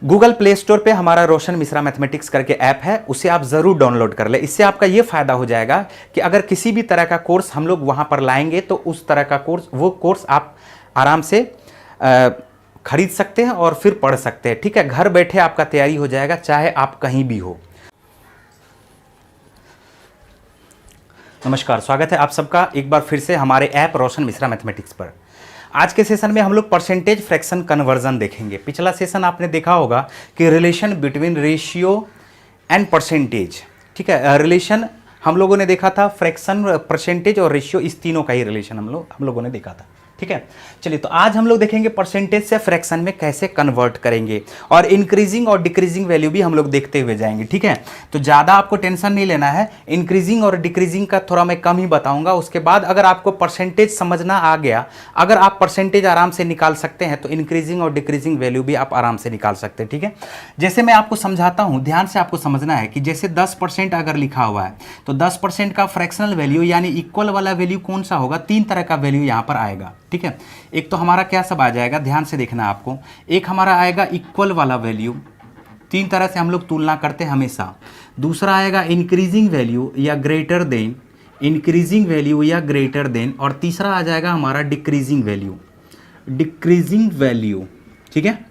गूगल प्ले स्टोर पे हमारा रोशन मिश्रा मैथमेटिक्स करके ऐप है, उसे आप ज़रूर डाउनलोड कर ले। इससे आपका ये फ़ायदा हो जाएगा कि अगर किसी भी तरह का कोर्स हम लोग वहाँ पर लाएंगे तो उस तरह का कोर्स, वो कोर्स आप आराम से खरीद सकते हैं और फिर पढ़ सकते हैं। ठीक है, घर बैठे आपका तैयारी हो जाएगा, चाहे आप कहीं भी हो। नमस्कार, स्वागत है आप सबका एक बार फिर से हमारे ऐप रोशन मिश्रा मैथमेटिक्स पर। आज के सेशन में हम लोग परसेंटेज फ्रैक्शन कन्वर्जन देखेंगे। पिछला सेशन आपने देखा होगा कि relation between ratio and percentage. ठीक है, रिलेशन हम लोगों ने देखा था, फ्रैक्शन, परसेंटेज और रेशियो, इस तीनों का ही रिलेशन हम लोगों ने देखा था। ठीक है, चलिए तो आज हम लोग देखेंगे परसेंटेज से फ्रैक्शन में कैसे कन्वर्ट करेंगे, और इंक्रीजिंग और डिक्रीजिंग वैल्यू भी हम लोग देखते हुए जाएंगे। ठीक है, तो ज़्यादा आपको टेंशन नहीं लेना है, इंक्रीजिंग और डिक्रीजिंग का थोड़ा मैं कम ही बताऊंगा। उसके बाद अगर आपको परसेंटेज समझना आ गया, अगर आप परसेंटेज आराम से निकाल सकते हैं तो इंक्रीजिंग और डिक्रीजिंग वैल्यू भी आप आराम से निकाल सकते हैं। ठीक है, जैसे मैं आपको समझाता हूँ, ध्यान से आपको समझना है कि जैसे 10% अगर लिखा हुआ है तो 10% का फ्रैक्शनल वैल्यू यानी इक्वल वाला वैल्यू कौन सा होगा, 3 तरह का वैल्यू यहाँ पर आएगा। ठीक है, एक तो हमारा क्या सब आ जाएगा, ध्यान से देखना आपको। एक हमारा आएगा इक्वल वाला वैल्यू, 3 तरह से हम लोग तुलना करते हैं हमेशा। दूसरा आएगा इंक्रीजिंग वैल्यू या ग्रेटर देन, इंक्रीजिंग वैल्यू या ग्रेटर देन, और तीसरा आ जाएगा हमारा डिक्रीजिंग वैल्यू, डिक्रीजिंग वैल्यू। ठीक है,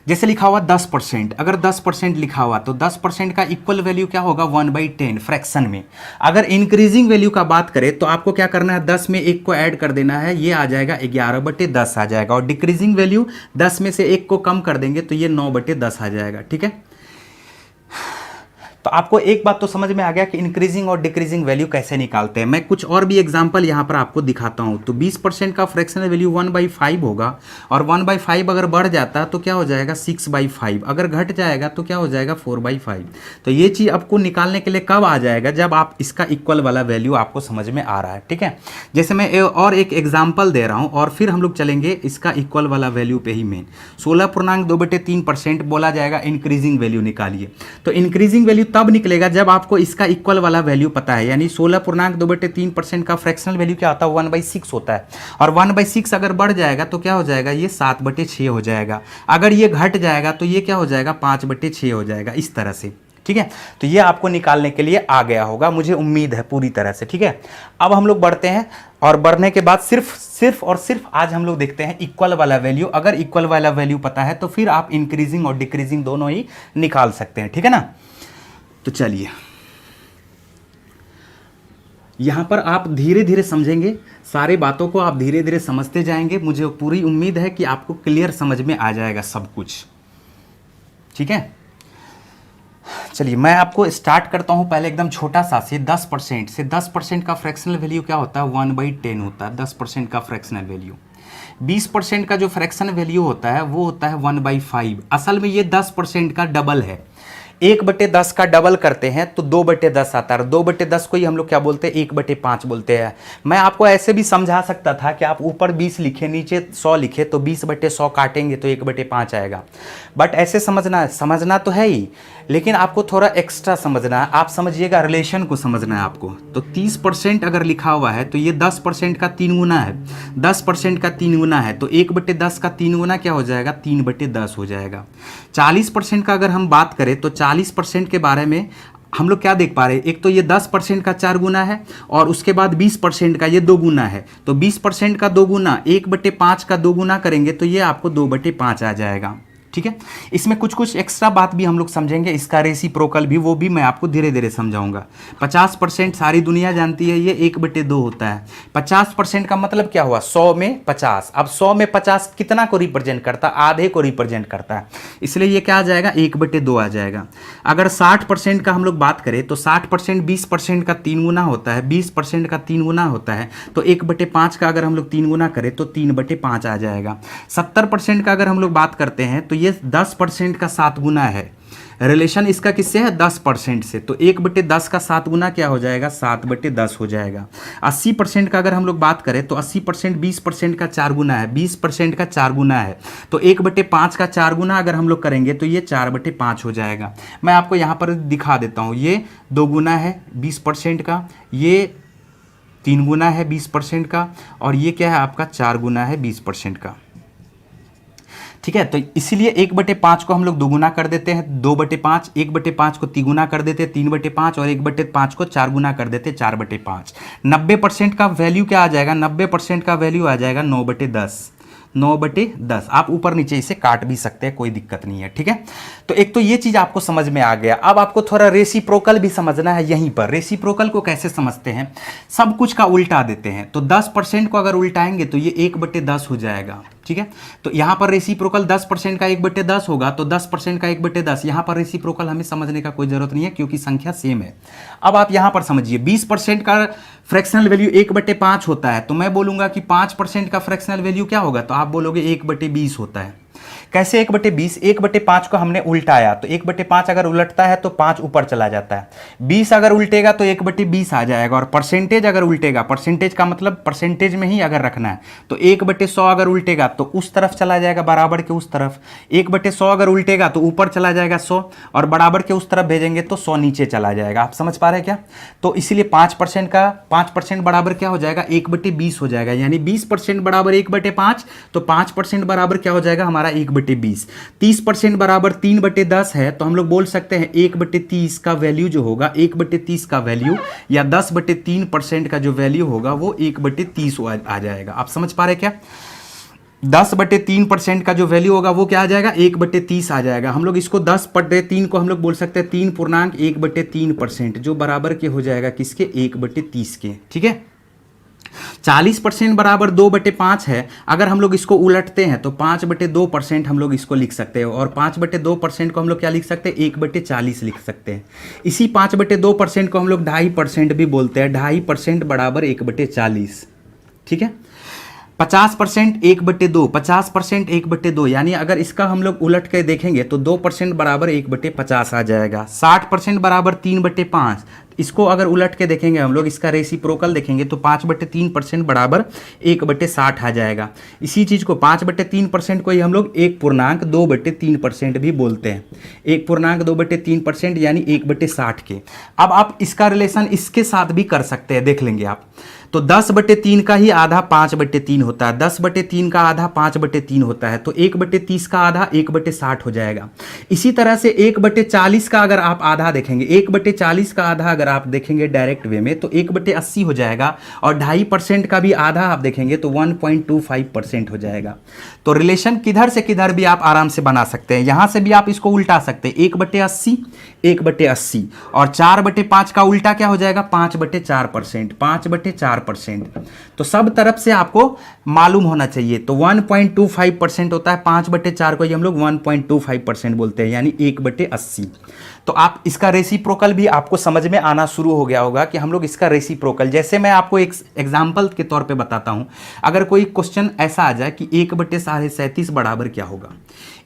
जैसे लिखा हुआ 10%, अगर 10% लिखा हुआ तो 10% का इक्वल वैल्यू क्या होगा, 1/10 फ्रैक्शन में। अगर इंक्रीजिंग वैल्यू का बात करें तो आपको क्या करना है, 10 में 1 को ऐड कर देना है, ये आ जाएगा 11/10 आ जाएगा, और डिक्रीजिंग वैल्यू 10 में से 1 को कम कर देंगे तो ये 9/10 आ जाएगा। ठीक है, तो आपको एक बात तो समझ में आ गया कि इंक्रीजिंग और डिक्रीजिंग वैल्यू कैसे निकालते हैं। मैं कुछ और भी एग्जांपल यहाँ पर आपको दिखाता हूँ। तो 20% का फ्रैक्शनल वैल्यू 1/5 होगा, और 1/5 अगर बढ़ जाता है तो क्या हो जाएगा 6/5, अगर घट जाएगा तो क्या हो जाएगा 4/5। तो ये चीज़ आपको निकालने के लिए कब आ जाएगा, जब आप इसका इक्वल वाला वैल्यू आपको समझ में आ रहा है। ठीक है, जैसे मैं और एक एग्जाम्पल दे रहा हूँ और फिर हम लोग चलेंगे इसका इक्वल वाला वैल्यू पे ही मेन। 16.2/3% बोला जाएगा इंक्रीजिंग वैल्यू निकालिए। तो इंक्रीजिंग वैल्यू तब निकलेगा जब आपको इसका इक्वल वाला वैल्यू पता है, यानी 16.2/3% का फ्रैक्शनल वैल्यू क्या होता है, 1/6 होता है, और 1/6 अगर बढ़ जाएगा तो क्या हो जाएगा, ये 7/6 हो जाएगा। अगर ये घट जाएगा तो ये क्या हो जाएगा, 5/6 हो जाएगा, इस तरह से। ठीक है, तो ये आपको निकालने के लिए आ गया होगा, मुझे उम्मीद है पूरी तरह से। ठीक है, अब हम लोग बढ़ते हैं, और बढ़ने के बाद सिर्फ और सिर्फ आज हम लोग देखते हैं इक्वल वाला वैल्यू। अगर इक्वल वाला वैल्यू पता है तो फिर आप इंक्रीजिंग और डिक्रीजिंग दोनों ही निकाल सकते हैं। ठीक है ना, तो चलिए यहाँ पर आप धीरे धीरे समझेंगे, सारी बातों को आप धीरे धीरे समझते जाएंगे। मुझे पूरी उम्मीद है कि आपको क्लियर समझ में आ जाएगा सब कुछ, ठीक है। चलिए मैं आपको स्टार्ट करता हूँ पहले एकदम छोटा सा से 10% से। 10% का फ्रैक्शनल वैल्यू क्या होता है? 1/10 होता है 10% का फ्रैक्शनल वैल्यू। 20% का जो फ्रैक्शनल वैल्यू होता है वो होता है 1/5। असल में ये 10% का डबल है। 1/10 का डबल करते हैं तो 2/10 आता है। 2/10 को ही हम लोग क्या बोलते हैं? 1/5 बोलते हैं। मैं आपको ऐसे भी समझा सकता था कि आप ऊपर 20 लिखे नीचे 100 लिखे तो 20/100 काटेंगे तो 1/5 आएगा। बट ऐसे समझना तो है ही, लेकिन आपको थोड़ा एक्स्ट्रा समझना है। आप समझिएगा, रिलेशन को समझना है आपको। तो 30% अगर लिखा हुआ है तो ये 10% का 3 गुना है। 10% का 3 गुना है तो 1/10 का 3 गुना क्या हो जाएगा? 3/10 हो जाएगा। 40% का अगर हम बात करें तो 40% के बारे में हम लोग क्या देख पा रहे हैं? एक तो ये 10% का 4 गुना है और उसके बाद 20% का ये 2 गुना है। तो 20% का 2 गुना 1/5 का 2 गुना करेंगे तो ये आपको 2/5 आ जाएगा, ठीक है। इसमें कुछ एक्स्ट्रा बात भी हम लोग समझेंगे, इसका रेसिप्रोकल भी, वो भी मैं आपको धीरे धीरे समझाऊंगा। 50% सारी दुनिया जानती है, ये 1/2 होता है। 50% का मतलब क्या हुआ? 100 में 50। अब 100 में 50 कितना को रिप्रेजेंट करता है? आधे को रिप्रेजेंट करता है, इसलिए ये क्या आ जाएगा? 1/2 आ जाएगा। अगर 60% का हम लोग बात करें तो 60% 20% का 3 गुना होता है। 20% का 3 गुना होता है तो 1/5 का अगर हम लोग 3 गुना करें तो 3/5 आ जाएगा। 70% का अगर हम लोग बात करते हैं तो ये 10% का 7 गुना है। रिलेशन इसका किससे है? 10% से। तो 1/10 का 7 गुना क्या हो जाएगा? 7/10 हो जाएगा। 80% का अगर हम लोग बात करें तो 80% 20% का 4 गुना है। 20% का 4 गुना है तो 1/5 का 4 गुना अगर हम लोग करेंगे तो ये 4/5 हो जाएगा। मैं आपको यहाँ पर दिखा देता हूँ। ये 2 गुना है 20% का, ये 3 गुना है 20% का, और ये क्या है आपका? 4 गुना है 20% का, ठीक है। तो इसीलिए 1/5 को हम लोग 2 गुना कर देते हैं 2/5, 1/5 को 3 गुना कर देते हैं 3/5, और 1/5 को 4 गुना कर देते हैं 4/5। 90% का वैल्यू क्या आ जाएगा? 90% का वैल्यू आ जाएगा 9/10। 9/10 आप ऊपर नीचे इसे काट भी सकते हैं, कोई दिक्कत नहीं है, ठीक है। तो एक तो ये चीज आपको समझ में आ गया। अब आपको थोड़ा रेसिप्रोकल भी समझना है। यहीं पर रेसिप्रोकल को कैसे समझते हैं? सब कुछ का उल्टा देते हैं। तो 10% को अगर उल्टाएंगे तो ये 1/10 हो जाएगा, ठीक है। तो यहां पर रेसिप्रोकल 10% का 1/10 होगा तो 10% का 1/10। यहां पर रेसिप्रोकल हमें समझने का कोई जरूरत नहीं है क्योंकि संख्या सेम है। अब आप यहां पर समझिए, 20% का फ्रैक्शनल वैल्यू 1/5 होता है तो मैं बोलूंगा कि 5% का फ्रैक्शनल वैल्यू क्या होगा? तो आप बोलोगे 1/20 होता है। कैसे 1/20? 1/5 को हमने उल्टाया तो 1/5 अगर उलटता है तो 5 ऊपर चला जाता है। 20 अगर उल्टेगा तो 1/20 आ जाएगा। और परसेंटेज अगर उल्टेगा, परसेंटेज का मतलब परसेंटेज में ही अगर रखना है, तो 1/100 अगर उल्टेगा तो उस तरफ चला जाएगा, बराबर के उस तरफ। 1/100 अगर उल्टेगा तो ऊपर चला जाएगा 100, और बराबर के उस तरफ भेजेंगे तो 100 नीचे चला जाएगा। आप समझ पा रहे हैं क्या? तो इसीलिए 5% का 5% बराबर क्या हो जाएगा? 1/20 हो जाएगा। यानी 20% बराबर 1/5, तो 5% बराबर क्या हो जाएगा हमारा? 1/20। 30% बराबर 3/10 है तो हम लोग बोल सकते हैं 1/30 का वैल्यू जो होगा, 1/30 का वैल्यू या 10/3% का जो वैल्यू होगा वो 1/30 आ जाएगा। आप समझ पा रहे क्या? 10/3% का जो वैल्यू होगा वो क्या आ जाएगा? 1/30 आ जाएगा। हम लोग इसको 10/3 को हम लोग बोल सकते हैं 3.1/3%, जो बराबर के हो जाएगा किसके? 1/30 के, ठीक है। 40% बराबर 2/5 है। अगर हम लोग इसको उलटते हैं तो 5/2% हम लोग इसको लिख सकते हैं, और 5/2% को हम लोग क्या लिख सकते हैं? 1/40 लिख सकते हैं। इसी 5/2% को हम लोग 2.5% भी बोलते हैं। 2.5% बराबर 1/40, ठीक है। 50% 1/2, 50% 1/2, यानी अगर इसका हम लोग उलट के देखेंगे तो 2% बराबर 1/50 आ जाएगा। 60% बराबर 3/5, इसको अगर उलट के देखेंगे हम लोग, इसका रेसिप्रोकल देखेंगे तो 5/3% बराबर 1/60 आ जाएगा। इसी चीज़ को 5/3% को ही हम लोग 1.2/3% भी बोलते हैं। 1.2/3% यानी 1/60 के। अब आप इसका रिलेशन इसके साथ भी कर सकते हैं, देख लेंगे आप। तो 10/3 का ही आधा 5/3 होता है, 10/3 का आधा 5/3 होता है, तो 1/30 का आधा 1/60 हो जाएगा। इसी तरह से 1/40 का अगर आप आधा देखेंगे, 1/40 का आधा अगर आप देखेंगे डायरेक्ट वे में तो 1/80 हो जाएगा, और 2.5% का भी आधा आप देखेंगे तो 1.25% हो जाएगा। तो रिलेशन किधर से किधर भी आप आराम से बना सकते हैं, यहां से भी आप इसको उल्टा सकते हैं, 1/80 1/80, और 4/5 का उल्टा क्या हो जाएगा, 5/4%, 5/4%। तो सब तरफ से आपको मालूम होना चाहिए। तो 1.25% होता है, 5/4 को ही हम लोग 1.25% बोलते हैं, यानी 1/80। तो आप इसका रेसिप्रोकल भी आपको समझ में आना शुरू हो गया होगा कि हम लोग इसका रेसिप्रोकल, जैसे मैं आपको एक एग्जाम्पल के तौर पे बताता हूं। अगर कोई क्वेश्चन ऐसा आ जाए कि 1/37 बराबर क्या होगा,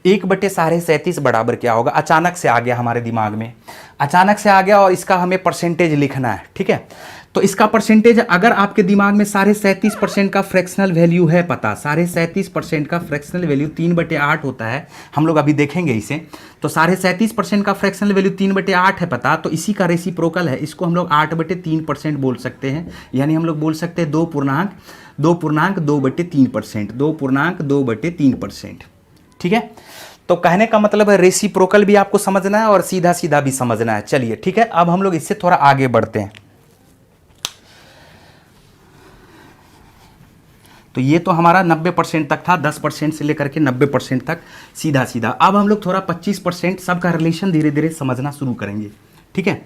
1/37 बराबर क्या होगा, अचानक से आ गया हमारे दिमाग में, अचानक से आ गया और इसका हमें परसेंटेज लिखना है, ठीक है। तो इसका परसेंटेज अगर आपके दिमाग में 37.5% का फ्रैक्शनल वैल्यू है पता, 37.5% का फ्रैक्शनल वैल्यू 3/8 होता है, हम लोग अभी देखेंगे इसे। तो 37.5% का फ्रैक्शनल वैल्यू 3/8 है पता, तो इसी का रेसिप्रोकल है, इसको हम लोग 8/3% बोल सकते हैं, यानी हम लोग बोल सकते हैं 2.2/3%, 2.2/3%, ठीक है। तो कहने का मतलब है रेसिप्रोकल भी आपको समझना है और सीधा सीधा भी समझना है। चलिए ठीक है, अब हम लोग इससे थोड़ा आगे बढ़ते हैं। तो ये तो हमारा 90% तक था, 10% से लेकर के 90% तक सीधा सीधा। अब हम लोग थोड़ा 25% सबका रिलेशन धीरे धीरे समझना शुरू करेंगे, ठीक है।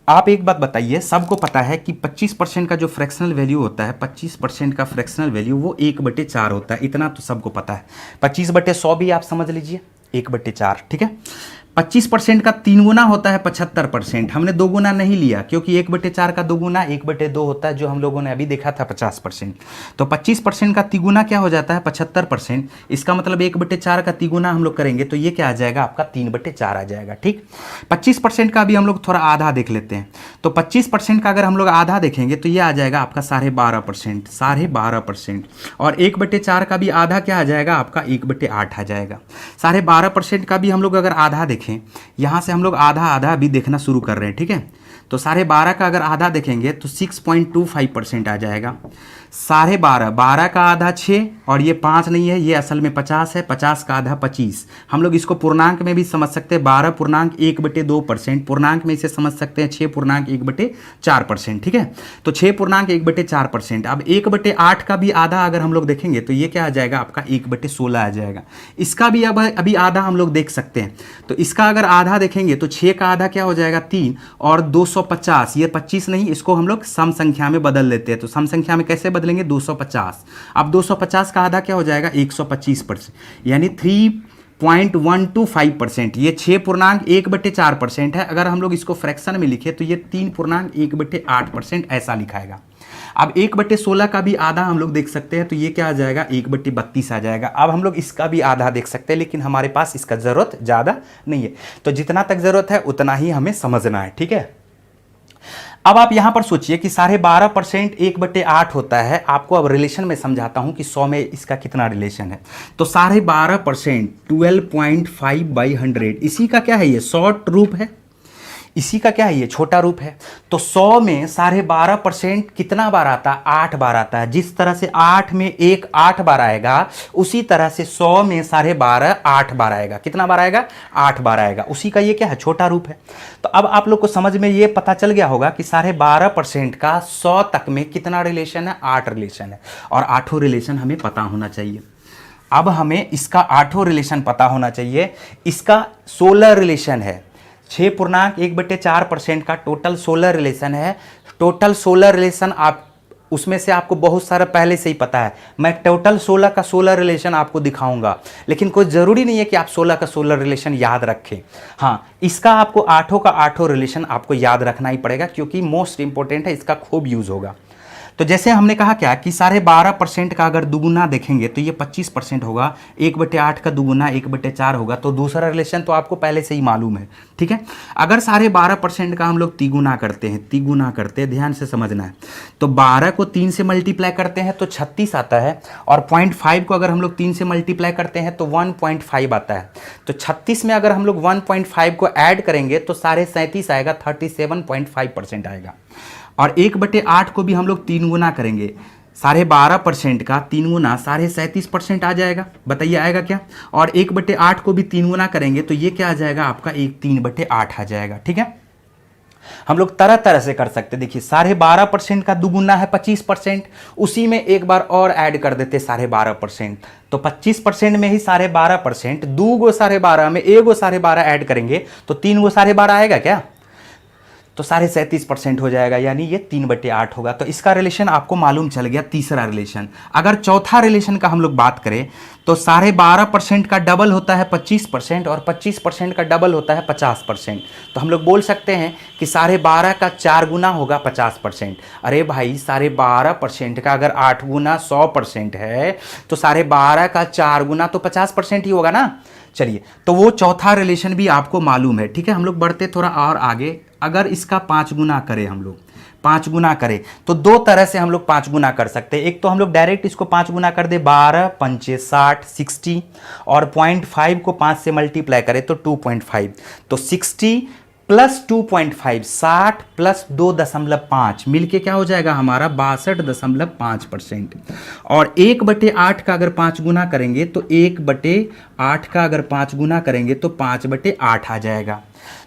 आप एक बात बताइए, सबको पता है कि 25% का जो फ्रैक्शनल वैल्यू होता है, 25% का फ्रैक्शनल वैल्यू वो 1/4 होता है, इतना तो सबको पता है। 25/100 भी आप समझ लीजिए, 1/4, ठीक है। 25% का 3 गुना होता है 75%, हमने 2 गुना नहीं लिया क्योंकि 1/4 का 2 गुना 1/2 होता है, जो हम लोगों ने अभी देखा था 50%। तो 25% का तिगुना क्या हो जाता है 75%, इसका मतलब 1/4 का तिगुना हम लोग करेंगे तो ये क्या आ जाएगा आपका 3/4 आ जाएगा, ठीक। 25% का भी हम लोग थोड़ा आधा देख लेते हैं। तो 25% का अगर हम लोग आधा देखेंगे तो ये आ जाएगा आपका 12.5%, 12.5%, और 1/4 का भी आधा क्या आ जाएगा आपका 1/8 आ जाएगा। 12.5% का भी हम लोग अगर आधा देखें, यहां से हम लोग आधा आधा भी देखना शुरू कर रहे हैं, ठीक है। तो 12.5 का अगर आधा देखेंगे तो 6.25% आ जाएगा। 12.5 का आधा 6, और ये 5 नहीं है, ये असल में 50 है, 50 का आधा 25। हम लोग इसको पूर्णांक में भी समझ सकते हैं, 12.1/2%, पूर्णांक में इसे समझ सकते हैं 6.1/4%, ठीक है। तो 6.1/4%। अब 1/8 का भी आधा अगर हम लोग देखेंगे तो ये क्या आ जाएगा आपका 1/16 आ जाएगा। इसका भी अब अभी आधा हम लोग देख सकते हैं। तो इसका अगर आधा देखेंगे तो 6 का आधा क्या हो जाएगा 3, और 250, ये 25 नहीं, इसको हम लोग सम संख्या में बदल लेते हैं। तो सम संख्या में कैसे बदलेंगे 250। अब 250 का आधा क्या हो जाएगा 125%, यानी 3.125%। ये 6.1/4% है। अगर हम लोग इसको फ्रैक्शन में लिखे तो ये 3.1/8% ऐसा लिखाएगा। अब 1/16 का भी आधा हम लोग देख सकते हैं, तो ये क्या आ जाएगा 1/32 आ जाएगा। अब हम लोग इसका भी आधा देख सकते हैं, लेकिन हमारे पास इसका जरूरत ज़्यादा नहीं है, तो जितना तक जरूरत है उतना ही हमें समझना है, ठीक है। अब आप यहां पर सोचिए कि 12.5% 1/8 होता है। आपको अब रिलेशन में समझाता हूं कि 100 में इसका कितना रिलेशन है। तो 12.5% 12.5/100, इसी का क्या है, ये शॉर्ट रूप है, इसी का क्या है ये छोटा रूप है। तो 100 में 12.5% कितना बार आता है 8 बार आता है। जिस तरह से 8 में 1 8 बार आएगा, उसी तरह से 100 में 12.5 8 बार आएगा। कितना बार आएगा 8 बार आएगा। उसी का ये क्या है छोटा रूप है। तो अब आप लोग को समझ में ये पता चल गया होगा कि 12.5% का 100 तक में कितना रिलेशन है 8 रिलेशन है, और 8 रिलेशन हमें पता होना चाहिए। अब हमें इसका 8 रिलेशन पता होना चाहिए। इसका 16 रिलेशन है, 6.1/4% का टोटल 16 रिलेशन है। टोटल 16 रिलेशन आप उसमें से आपको बहुत सारा पहले से ही पता है। मैं टोटल 16 का 16 रिलेशन आपको दिखाऊंगा, लेकिन कोई ज़रूरी नहीं है कि आप 16 का 16 रिलेशन याद रखें। हाँ, इसका आपको 8 का 8 रिलेशन आपको याद रखना ही पड़ेगा, क्योंकि मोस्ट इंपॉर्टेंट है, इसका खूब यूज़ होगा। तो जैसे हमने कहा क्या कि 12.5% का अगर दुगुना देखेंगे तो ये 25% होगा। 1/8 का दुगुना 1/4 होगा। तो दूसरा रिलेशन तो आपको पहले से ही मालूम है, ठीक है। अगर 12.5% का हम लोग तिगुना करते हैं, ध्यान से समझना है। तो 12 को 3 से मल्टीप्लाई करते हैं तो 36 आता है, और 0.5 को अगर हम लोग 3 से मल्टीप्लाई करते हैं तो 1.5 आता है। तो 36 में अगर हम लोग 1.5 को ऐड करेंगे तो 37.5 आएगा, 37.5% आएगा। और 1/8 को भी हम लोग 3 गुना करेंगे, 12.5% का 3 गुना 37.5% आ जाएगा। बताइए आएगा क्या? और 1/8 को भी 3 गुना करेंगे तो ये क्या आ जाएगा आपका, 3/8 आ जाएगा। ठीक है, हम लोग तरह तरह से कर सकते हैं। देखिए 12.5% का दुगुना है 25%, उसी में एक बार और ऐड कर देते 12.5%, तो 25% में ही 12.5%, 2 गो 12.5 में 1 गो 12.5 ऐड करेंगे तो 3 गो 12.5 आएगा क्या? तो 37.5% हो जाएगा, यानी ये 3/8 होगा। तो इसका रिलेशन आपको मालूम चल गया, तीसरा रिलेशन। अगर चौथा रिलेशन का हम लोग बात करें तो 12.5% का डबल होता है 25% और 25% का डबल होता है 50%। तो हम लोग बोल सकते हैं कि 12.5 का 4 गुना होगा 50%। अरे भाई 12.5% का अगर 8 गुना 100% है तो 12.5 का 4 गुना तो 50% ही होगा ना। चलिए, तो वो चौथा रिलेशन भी आपको मालूम है। ठीक है, हम लोग बढ़ते थोड़ा और आगे। अगर इसका 5 गुना करें, हम लोग 5 गुना करें तो 2 तरह से हम लोग 5 गुना कर सकते हैं। एक तो हम लोग डायरेक्ट इसको 5 गुना कर दे, 12 पंचे 60 60, और 0.5 को 5 से मल्टीप्लाई करें तो 2.5, तो 60 प्लस 2.5, 60 प्लस 2.5 मिलके क्या हो जाएगा हमारा 62.5%। और 1/8 का अगर 5 गुना करेंगे तो 1/8 का अगर 5 गुना करेंगे तो 5/8 आ जाएगा।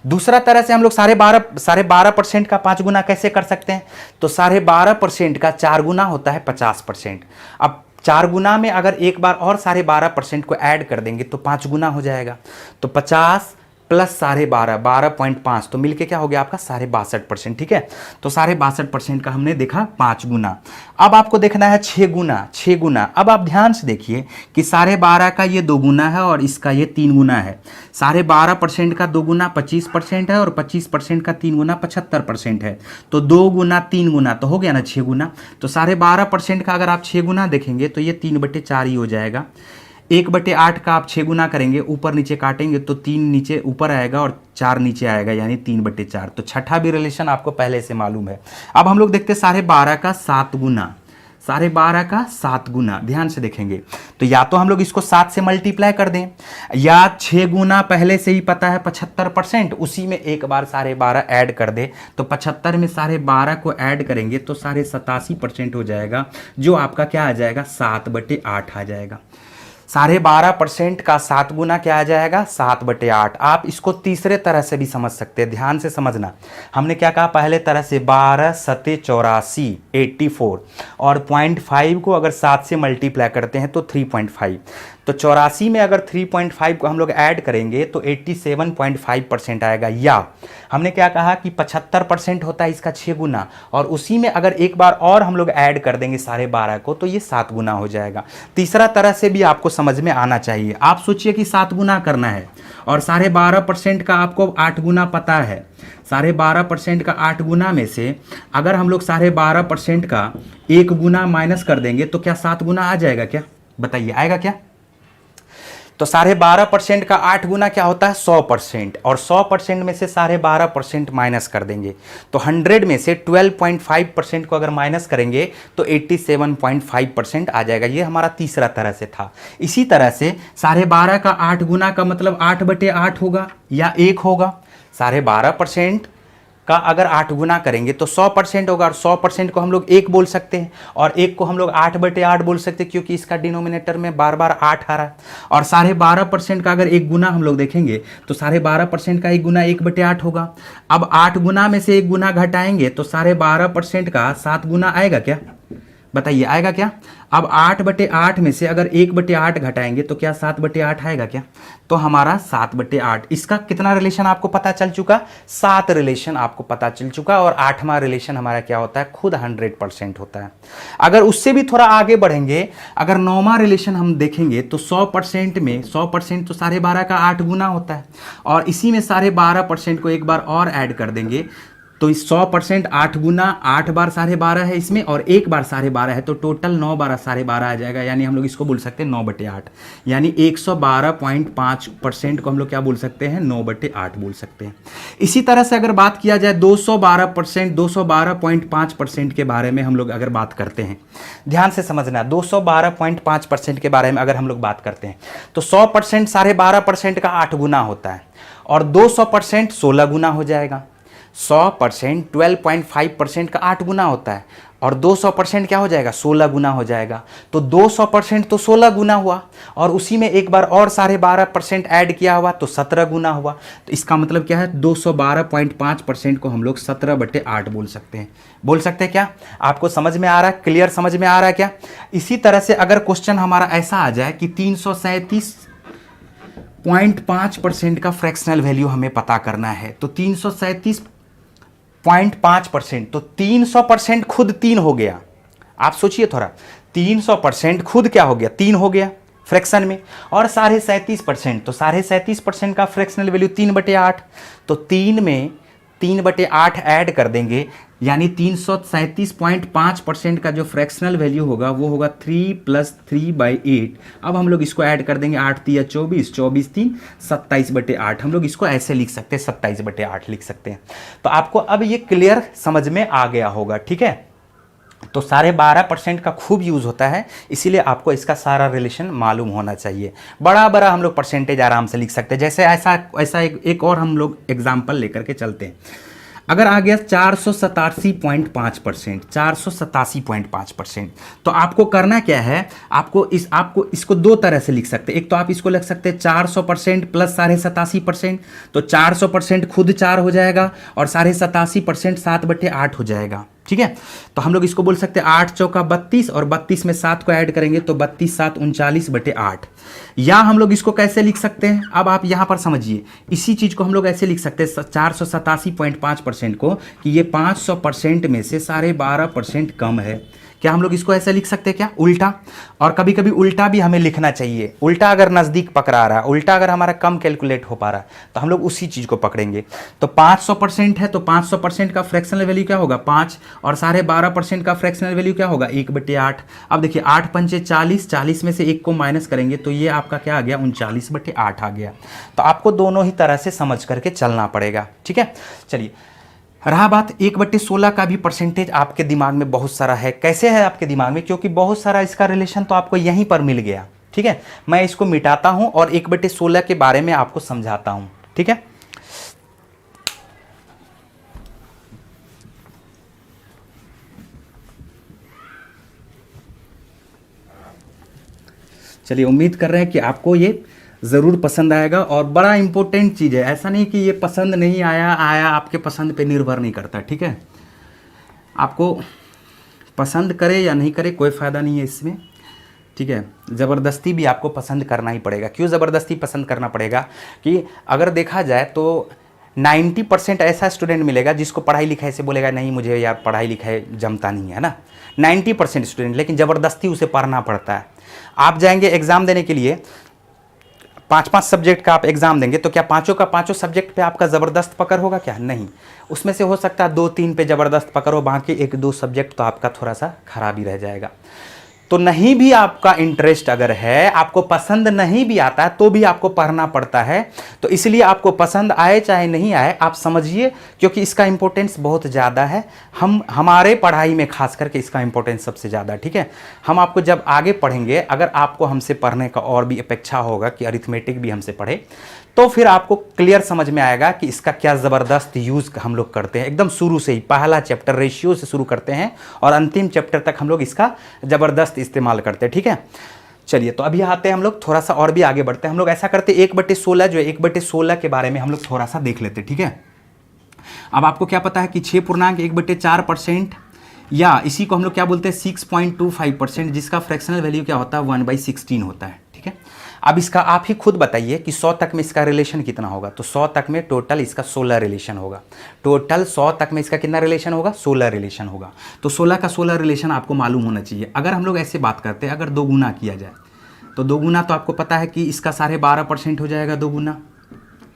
दूसरा तरह से हम लोग 12.5% का 5 गुना कैसे कर सकते हैं? तो 12.5% का 4 गुना होता है 50%। अब 4 गुना में अगर एक बार और 12.5% को ऐड कर देंगे तो 5 गुना हो जाएगा। तो 50 प्लस 12.5, 12.5, तो मिलके क्या हो गया आपका 62.5%। ठीक है, तो 62.5% का हमने देखा 5 गुना। अब आपको देखना है 6 गुना। 6 गुना, अब आप ध्यान से देखिए कि 12.5 का ये 2 गुना है और इसका ये 3 गुना है। 12.5% का 2 गुना 25% है और 25% का 3 गुना 75% है। तो 2 गुना 3 गुना तो हो गया ना 6 गुना। तो 12.5% का अगर आप 6 गुना देखेंगे तो ये 3/4 ही हो जाएगा। 1/8 का आप 6 गुना करेंगे, ऊपर नीचे काटेंगे तो 3 नीचे ऊपर आएगा और 4 नीचे आएगा, यानी 3/4। तो छठा भी रिलेशन आपको पहले से मालूम है। अब हम लोग देखते हैं 12.5 का 7 गुना। 12.5 का 7 गुना, ध्यान से देखेंगे तो या तो हम लोग इसको 7 से मल्टीप्लाई कर दें, या 6 गुना पहले से ही पता है 75%, उसी में एक बार 12.5 ऐड कर दे तो 75 में 12.5 को ऐड करेंगे तो 87% हो जाएगा, जो आपका क्या आ जाएगा 7/8 आ जाएगा। 12.5% का 7 गुना क्या आ जाएगा 7/8। आप इसको तीसरे तरह से भी समझ सकते हैं, ध्यान से समझना। हमने क्या कहा पहले तरह से, 12 सते 84, 84, और 0.5 को अगर 7 से मल्टीप्लाई करते हैं तो 3.5, तो 84 में अगर 3.5 को हम लोग ऐड करेंगे तो 87.5% आएगा। या हमने क्या कहा कि 75% होता है इसका 6 गुना, और उसी में अगर एक बार और हम लोग ऐड कर देंगे 12.5 को तो ये 7 गुना हो जाएगा। तीसरा तरह से भी आपको समझ में आना चाहिए। आप सोचिए कि 7 गुना करना है और 12.5% का आपको 8 गुना पता है। 12.5% का 8 गुना में से अगर हम लोग 12.5% का 1 गुना माइनस कर देंगे तो क्या 7 गुना आ जाएगा क्या? बताइए आएगा क्या? तो 12.5% का 8 गुना क्या होता है 100%, और 100% में से 12.5% माइनस कर देंगे तो 100 में से 12.5% को अगर माइनस करेंगे तो 87.5% आ जाएगा। ये हमारा तीसरा तरह से था। इसी तरह से 12.5 का 8 गुना का मतलब 8/8 होगा या 1 होगा। 12.5% का अगर 8 गुना करेंगे तो 100% होगा, और 100% को हम लोग 1 बोल सकते हैं, और 1 को हम लोग 8/8 बोल सकते हैं क्योंकि इसका डिनोमिनेटर में बार बार 8 आ रहा है। और 12.5% का अगर 1 गुना हम लोग देखेंगे तो 12.5% का 1 गुना 1/8 होगा। अब 8 गुना में से 1 गुना घटाएंगे तो 12.5% का 7 गुना आएगा क्या? बताइए आएगा क्या? अब 8/8 में से अगर 1/8 घटाएंगे तो क्या 7/8 आएगा क्या? तो हमारा 7/8। इसका कितना रिलेशन आपको पता चल चुका? 7 रिलेशन आपको पता चल चुका। और 8वां रिलेशन हमारा क्या होता है? खुद 100% होता है। अगर उससे भी थोड़ा आगे बढ़ेंगे, अगर 9वां रिलेशन हम देखेंगे तो 100% में 100% तो 12.5 का 8 गुना होता है, और इसी में 12.5% को एक बार और ऐड कर देंगे तो इस 100% 8 गुना 8 बार 12.5 है इसमें, और एक बार 12.5 है, तो टोटल 9 बार 12.5 आ जाएगा। यानी हम लोग इसको बोल सकते हैं 9/8, यानी 112.5% को हम लोग क्या बोल सकते हैं 9/8 बोल सकते हैं। इसी तरह से अगर बात किया जाए 212%, 212.5% के बारे में हम लोग अगर बात करते हैं, ध्यान से समझना, 212.5% के बारे में अगर हम लोग बात करते हैं तो 100% 12.5% का 8 गुना होता है, और 200% 16 गुना हो जाएगा। 100% 12.5% का 8 गुना होता है, और 200% क्या हो जाएगा, 16 गुना हो जाएगा। तो 200% तो 16 गुना हुआ, और उसी में एक बार और 12.5% ऐड किया हुआ तो 17 गुना हुआ। तो इसका मतलब क्या है, 212.5% को हम लोग 17/8 बोल सकते हैं। बोल सकते हैं क्या? आपको समझ में आ रहा है? क्लियर समझ में आ रहा है क्या? इसी तरह से अगर क्वेश्चन हमारा ऐसा आ जाए कि 337.5% का फ्रैक्शनल वैल्यू हमें पता करना है, तो 337.5%, तो 300% खुद 3 हो गया। आप सोचिए थोड़ा, 300% खुद क्या हो गया, 3 हो गया फ्रैक्शन में, और 37.5%, तो 37.5% का फ्रैक्शनल वैल्यू 3/8, तो 3 में 3/8 ऐड कर देंगे, यानी 337.5% का जो फ्रैक्शनल वैल्यू होगा वो होगा 3 + 3/8। अब हम लोग इसको ऐड कर देंगे, 8 × 3 = 24, 24 × 3 = 27/8। हम लोग इसको ऐसे लिख सकते हैं, 27/8 लिख सकते हैं। तो आपको अब ये क्लियर समझ में आ गया होगा, ठीक है। तो 12.5% का खूब यूज़ होता है, इसीलिए आपको इसका सारा रिलेशन मालूम होना चाहिए। बड़ा बड़ा हम लोग परसेंटेज आराम से लिख सकते हैं। जैसे ऐसा एक और हम लोग एग्जाम्पल लेकर के चलते हैं। अगर आ गया 487.5%, 487.5%, तो आपको करना क्या है, आपको इसको दो तरह से लिख सकते हैं। एक तो आप इसको लिख सकते हैं 400% + 87%, तो 400% खुद 4 हो जाएगा, और 87% 7/8 हो जाएगा, ठीक है। तो हम लोग इसको बोल सकते हैं 8 × 4 = 32, और 32 में 7 को ऐड करेंगे तो 32 × 7 = 39/8। या हम लोग इसको कैसे लिख सकते हैं, अब आप यहां पर समझिए, इसी चीज को हम लोग ऐसे लिख सकते हैं 487.5% को, कि ये 500% में से 12.5% कम है। क्या हम लोग इसको ऐसे लिख सकते हैं क्या, उल्टा? और कभी कभी उल्टा भी हमें लिखना चाहिए। उल्टा अगर नज़दीक पकड़ा रहा है, उल्टा अगर हमारा कम कैलकुलेट हो पा रहा है, तो हम लोग उसी चीज़ को पकड़ेंगे। तो 500% है, तो 500% का फ्रैक्शनल वैल्यू क्या होगा, 5, और 12.5% का फ्रैक्शनल वैल्यू क्या होगा, 1/8। अब देखिए 8 × 5 = 40, 40 में से 1 को माइनस करेंगे तो ये आपका क्या आ गया, 39/8 आ गया। तो आपको दोनों ही तरह से समझ करके चलना पड़ेगा, ठीक है। चलिए, रहा बात 1/16 का भी परसेंटेज आपके दिमाग में बहुत सारा है। कैसे है आपके दिमाग में, क्योंकि बहुत सारा इसका रिलेशन तो आपको यहीं पर मिल गया, ठीक है। मैं इसको मिटाता हूं और 1/16 के बारे में आपको समझाता हूं, ठीक है। चलिए, उम्मीद कर रहे हैं कि आपको ये ज़रूर पसंद आएगा, और बड़ा इंपॉर्टेंट चीज़ है। ऐसा नहीं कि ये पसंद नहीं आया, आपके पसंद पे निर्भर नहीं करता, ठीक है। आपको पसंद करे या नहीं करे कोई फ़ायदा नहीं है इसमें, ठीक है। ज़बरदस्ती भी आपको पसंद करना ही पड़ेगा। क्यों ज़बरदस्ती पसंद करना पड़ेगा, कि अगर देखा जाए तो 90% ऐसा स्टूडेंट मिलेगा जिसको पढ़ाई लिखाई से बोलेगा नहीं मुझे यार पढ़ाई लिखाई जमता नहीं है ना, 90% स्टूडेंट, लेकिन ज़बरदस्ती उसे पढ़ना पड़ता है। आप जाएंगे एग्ज़ाम देने के लिए, 5-5 सब्जेक्ट का आप एग्जाम देंगे, तो क्या पांचों का पांचों सब्जेक्ट पे आपका ज़बरदस्त पकड़ होगा क्या? नहीं। उसमें से हो सकता है 2-3 पे ज़बरदस्त पकड़ हो, बाकी 1-2 सब्जेक्ट तो आपका थोड़ा सा खराब ही रह जाएगा। तो नहीं भी आपका इंटरेस्ट अगर है, आपको पसंद नहीं भी आता है, तो भी आपको पढ़ना पड़ता है। तो इसलिए आपको पसंद आए चाहे नहीं आए, आप समझिए, क्योंकि इसका इंपॉर्टेंस बहुत ज़्यादा है। हमारे पढ़ाई में खास करके इसका इंपॉर्टेंस सबसे ज़्यादा, ठीक है। हम आपको जब आगे पढ़ेंगे, अगर आपको हमसे पढ़ने का और भी अपेक्षा होगा कि अरिथमेटिक भी हमसे पढ़े, तो फिर आपको क्लियर समझ में आएगा कि इसका क्या ज़बरदस्त यूज़ हम लोग करते हैं। एकदम शुरू से ही पहला चैप्टर रेशियो से शुरू करते हैं, और अंतिम चैप्टर तक हम लोग इसका ज़बरदस्त इस्तेमाल करते हैं, ठीक है। चलिए, तो अभी आते हैं हम लोग थोड़ा सा और भी आगे बढ़ते हैं। हम लोग ऐसा करते हैं 1/16 जो है, 1/16 के बारे में हम लोग थोड़ा सा देख लेते हैं, ठीक है। अब आपको क्या पता है कि 6.1/4%, या इसी को हम लोग क्या बोलते हैं 6.25%, जिसका फ्रैक्शनल वैल्यू क्या होता है 1/16 होता है, ठीक है। अब इसका आप ही खुद बताइए कि 100 तक में इसका रिलेशन कितना होगा। तो 100 तक में टोटल इसका 16 रिलेशन होगा। टोटल 100 तक में इसका कितना रिलेशन होगा, 16 रिलेशन होगा। तो 16 का 16 रिलेशन आपको मालूम होना चाहिए। अगर हम लोग ऐसे बात करते हैं, अगर 2 गुना किया जाए, तो 2 गुना तो आपको पता है कि इसका 12.5% हो जाएगा 2 गुना,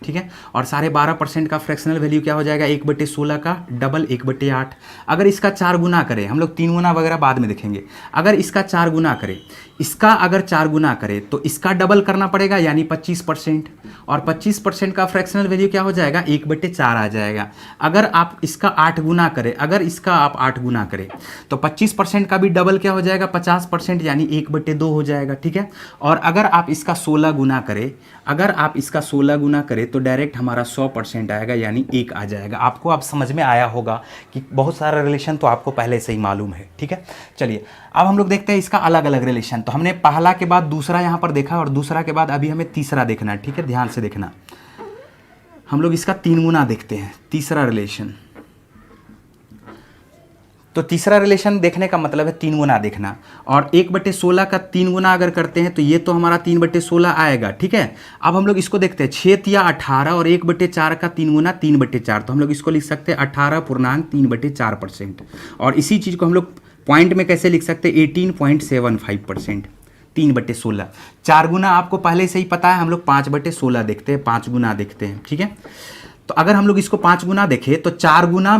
ठीक है। और 12.5% का फ्रैक्शनल वैल्यू क्या हो जाएगा, 1/16 का डबल 1/8। अगर इसका 4 गुना करें, हम लोग 3 गुना वगैरह बाद में देखेंगे, अगर इसका 4 गुना करें, इसका अगर 4 गुना करें, तो इसका डबल करना पड़ेगा, यानी 25%। और 25% का फ्रैक्शनल वैल्यू क्या हो जाएगा, 1/4 आ जाएगा। अगर आप इसका 8 गुना करें, अगर इसका आप 8 गुना करें, तो 25% का भी डबल क्या हो जाएगा, 50%, यानी 1/2 हो जाएगा, ठीक है। और अगर आप इसका 16 गुना करें, अगर आप इसका 16 गुना करें, तो डायरेक्ट हमारा 100% आएगा, यानी 1 आ जाएगा। आपको अब समझ में आया होगा कि बहुत सारा रिलेशन तो आपको पहले से ही मालूम है, ठीक है। चलिए अब हम लोग देखते हैं इसका अलग अलग रिलेशन। तो हमने पहला के बाद दूसरा यहाँ पर देखा और दूसरा के बाद अभी हमें तीसरा देखना है, ठीक है, ध्यान से देखना। हम लोग इसका 3 गुना देखते हैं, तीसरा रिलेशन। तो तीसरा रिलेशन देखने का मतलब है 3 गुना देखना, और 1/16 का 3 गुना अगर करते हैं तो ये तो हमारा 3/16 आएगा, ठीक है। अब हम लोग इसको देखते हैं 6 या 18 और 1/4 का 3 गुना 3/4, तो हम लोग इसको लिख सकते हैं 18.3/4%। और इसी चीज़ को हम लोग पॉइंट में कैसे लिख सकते हैं, 18.75%, 3/16। 4 गुना आपको पहले से ही पता है, हम लोग 5/16 देखते हैं, 5 गुना देखते हैं, ठीक है। तो अगर हम लोग इसको 5 गुना देखें तो 4 गुना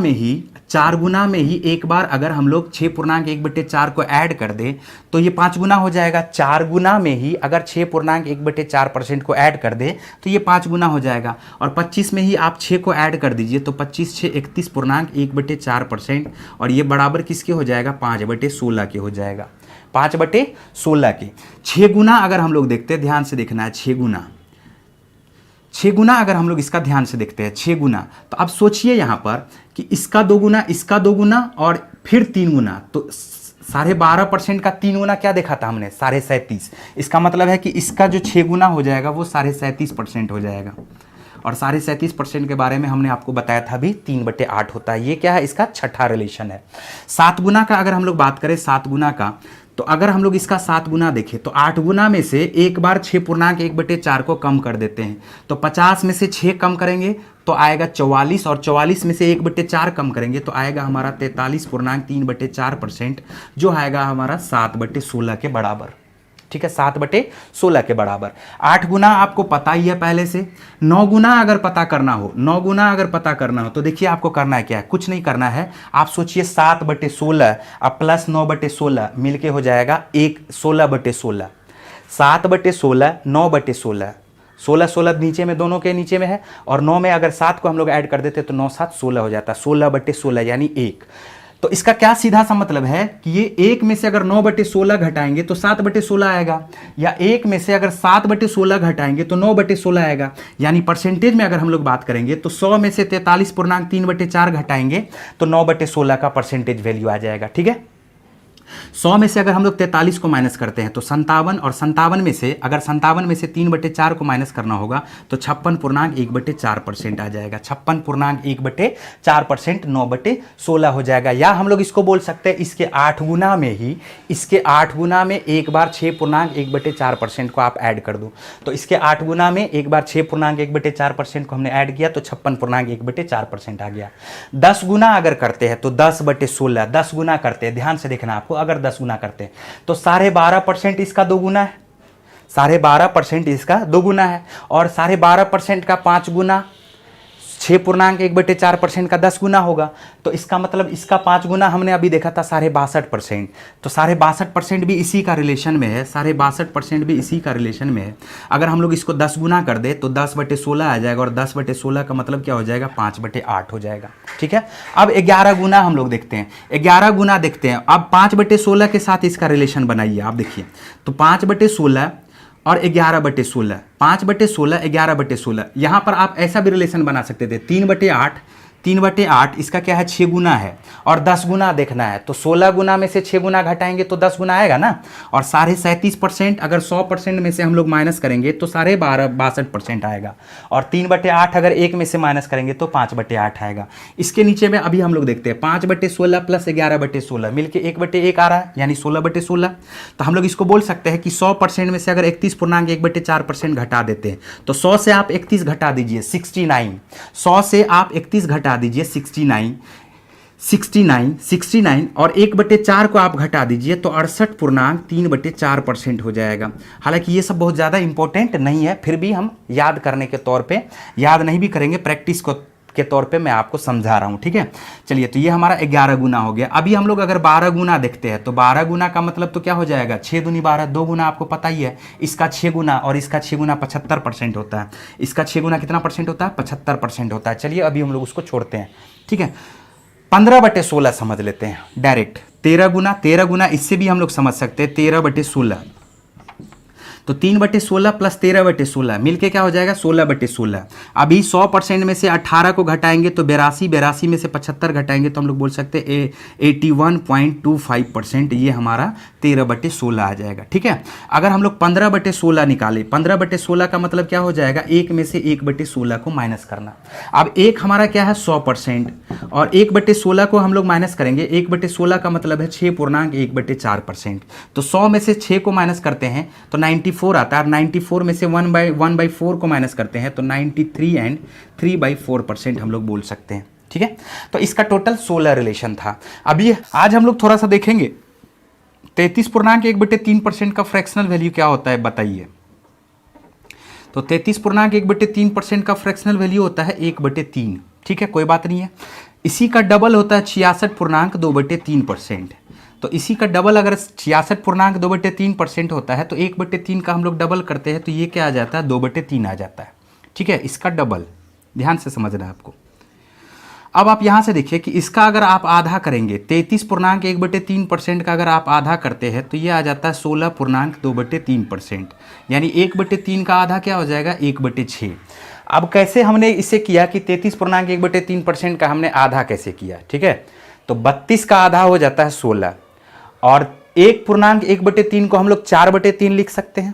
में ही एक बार अगर हम लोग 6.1/4 को ऐड कर दें तो ये 5 गुना हो जाएगा। 4 गुना में ही अगर 6.1/4% को ऐड कर दें तो ये 5 गुना हो जाएगा। और 25 में ही आप 6 को ऐड कर दीजिए तो 25 6 31.1/4%, और ये बराबर किसके हो जाएगा, 5/16 के हो जाएगा, 5/16 के। 6 गुना अगर हम लोग देखते हैं, ध्यान से देखना है, 6 गुना अगर हम लोग इसका ध्यान से देखते हैं, 6 गुना, तो अब सोचिए यहाँ पर कि इसका 2 गुना, इसका 2 गुना और फिर 3 गुना, तो 12.5% का 3 गुना क्या देखा था हमने, 37.5। इसका मतलब है कि इसका जो 6 गुना हो जाएगा वो 37.5% हो जाएगा। और 37.5% के बारे में हमने आपको बताया था भी 3/8 होता है। ये क्या है, इसका छठा रिलेशन है। 7 गुना का अगर हम लोग बात करें, 7 गुना का, तो अगर हम लोग इसका 7 गुना देखें तो 8 गुना में से एक बार 6.1/4 को कम कर देते हैं, तो 50 में से 6 कम करेंगे तो आएगा 44, और 44 में से 1/4 कम करेंगे तो आएगा हमारा 43.3/4%, जो आएगा हमारा 7/16 के बराबर, ठीक है, 7/16 के बराबर। 8 गुना आपको पता ही है पहले से। 9 गुना अगर पता करना हो, 9 गुना अगर पता करना हो तो देखिए आपको करना है क्या है, कुछ नहीं करना है। आप सोचिए 7/16 अब प्लस 9/16 मिलके हो जाएगा 16/16, 7/16 9/16, 16 नीचे में, दोनों के नीचे में है, और 9 में अगर 7 को हम लोग ऐड कर देते तो 9 7 16 हो जाता है, 16/16 यानी 1। तो इसका क्या सीधा सा मतलब है कि ये 1 में से अगर 9/16 घटाएंगे तो 7/16 आएगा, या 1 में से अगर 7/16 घटाएंगे तो 9/16 आएगा। यानी परसेंटेज में अगर हम लोग बात करेंगे तो 100 में से 43.3/4 घटाएंगे तो 9/16 का परसेंटेज वैल्यू आ जाएगा, ठीक है। 100 में से अगर हम लोग 43 को माइनस करते हैं तो 57, और 57 में से अगर 57 में से 3/4 को माइनस करना होगा तो 56.1/4% आ जाएगा, 56.1/4%, 9/16 हो जाएगा। या हम लोग इसको बोल सकते हैं इसके 8 गुना में ही, इसके 8 गुना में एक बार 6.1/4% को आप ऐड कर दो, तो इसके 8 गुना में एक बार 6.1/4% को हमने ऐड किया तो 56.1/4% आ गया। 10 गुना अगर करते हैं तो 10/16, 10 गुना करते हैं, ध्यान से देखना आपको, अगर 10 गुना करते हैं तो 12.5% इसका 2 गुना है, 12.5% इसका 2 गुना है, और 12.5% का 5 गुना 6.1/4% का 10 गुना होगा। तो इसका मतलब इसका 5 गुना हमने अभी देखा था 62.5%, तो 62.5% भी इसी का रिलेशन में है, 62.5% भी इसी का रिलेशन में है। अगर हम लोग इसको 10 गुना कर दे तो 10/16 आ जाएगा, और 10/16 का मतलब क्या हो जाएगा, 5/8 हो जाएगा, ठीक है। अब 11 गुना हम लोग देखते हैं, 11 गुना देखते हैं। अब 5/16 के साथ इसका रिलेशन बनाइए, आप देखिए, तो 5/16 और 11/16, 5/16 11/16, यहां पर आप ऐसा भी रिलेशन बना सकते थे, 3/8, 3/8 इसका क्या है, 6 गुना है, और 10 गुना देखना है तो 16 गुना में से 6 गुना घटाएंगे तो 10 गुना आएगा ना, और 37.5% अगर 100% में से हम लोग माइनस करेंगे तो 62% आएगा, और 3/8 अगर 1 में से माइनस करेंगे तो 5/8 आएगा। इसके नीचे में अभी हम लोग देखते हैं 5/16 प्लस 11/16 मिलके 1/1 आ रहा है, यानी 16/16। तो हम लोग इसको बोल सकते हैं कि 100% में से अगर 31.1/4% घटा देते हैं तो 100 से आप 31 घटा दीजिए 69, 100 से आप 31 घटा दीजिए 69 और 1/4 को आप घटा दीजिए तो 68.3/4% हो जाएगा। हालांकि ये सब बहुत ज़्यादा इंपॉर्टेंट नहीं है, फिर भी हम याद करने के तौर पे, याद नहीं भी करेंगे, प्रैक्टिस को के तौर पे मैं आपको समझा रहा हूँ, ठीक है। चलिए, तो ये हमारा 11 गुना हो गया। अभी हम लोग अगर 12 गुना देखते हैं तो 12 गुना का मतलब तो क्या हो जाएगा, 6 दूनी 12, 2 गुना आपको पता ही है, इसका 6 गुना और इसका 6 गुना 75% होता है। इसका 6 गुना कितना परसेंट होता है, 75% होता है। चलिए अभी हम लोग उसको छोड़ते हैं, ठीक है। 15/16 समझ लेते हैं डायरेक्ट। 13 गुना इससे भी हम लोग समझ सकते हैं, 13/16, तो 3/16 प्लस 13/16 मिलके क्या हो जाएगा 16/16। अभी 100% में से 18 को घटाएंगे तो 82 में से 75 घटाएंगे तो हम लोग बोल सकते हैं 81.25% ये हमारा 13/16 आ जाएगा। ठीक है, अगर हम लोग 15/16 निकाले, 15/16 का मतलब क्या हो जाएगा, 1 में से 1/16 को माइनस करना। अब एक हमारा क्या है 100% और 1/16 को हम लोग माइनस करेंगे, 1/16 का मतलब है 6.1/4%। तो 100 में से 6 को माइनस करते हैं तो 94 आता है, और 94 में से 1/4 को माइनस करते हैं तो 93 एंड 3/4% हम लोग बोल सकते हैं। ठीक है, तो इसका टोटल 16 रिलेशन था। अभी आज हम लोग थोड़ा सा देखेंगे 33.1/3% का फ्रैक्शनल वैल्यू क्या होता है बताइए। तो 33.1/3% का फ्रैक्शनल वैल्यू होता है 1/3। ठीक है, कोई बात नहीं है। इसी का डबल होता है 66.2/3%। तो इसी का डबल अगर 66.2/3% होता है तो 1/3 का हम लोग डबल करते हैं तो ये क्या आ जाता है 2/3 आ जाता है। ठीक है, इसका डबल, ध्यान से समझना है आपको। अब आप यहाँ से देखिए कि इसका अगर आप आधा करेंगे, 33.1/3% का अगर आप आधा करते हैं तो ये आ जाता है 16.2/3%, यानी 1/3 का आधा क्या हो जाएगा 1/6। अब कैसे हमने इसे किया कि 33.1/3% का हमने आधा कैसे किया। ठीक है, तो 32 का आधा हो जाता है 16 और 1.1/3 को हम लोग 4/3 लिख सकते हैं।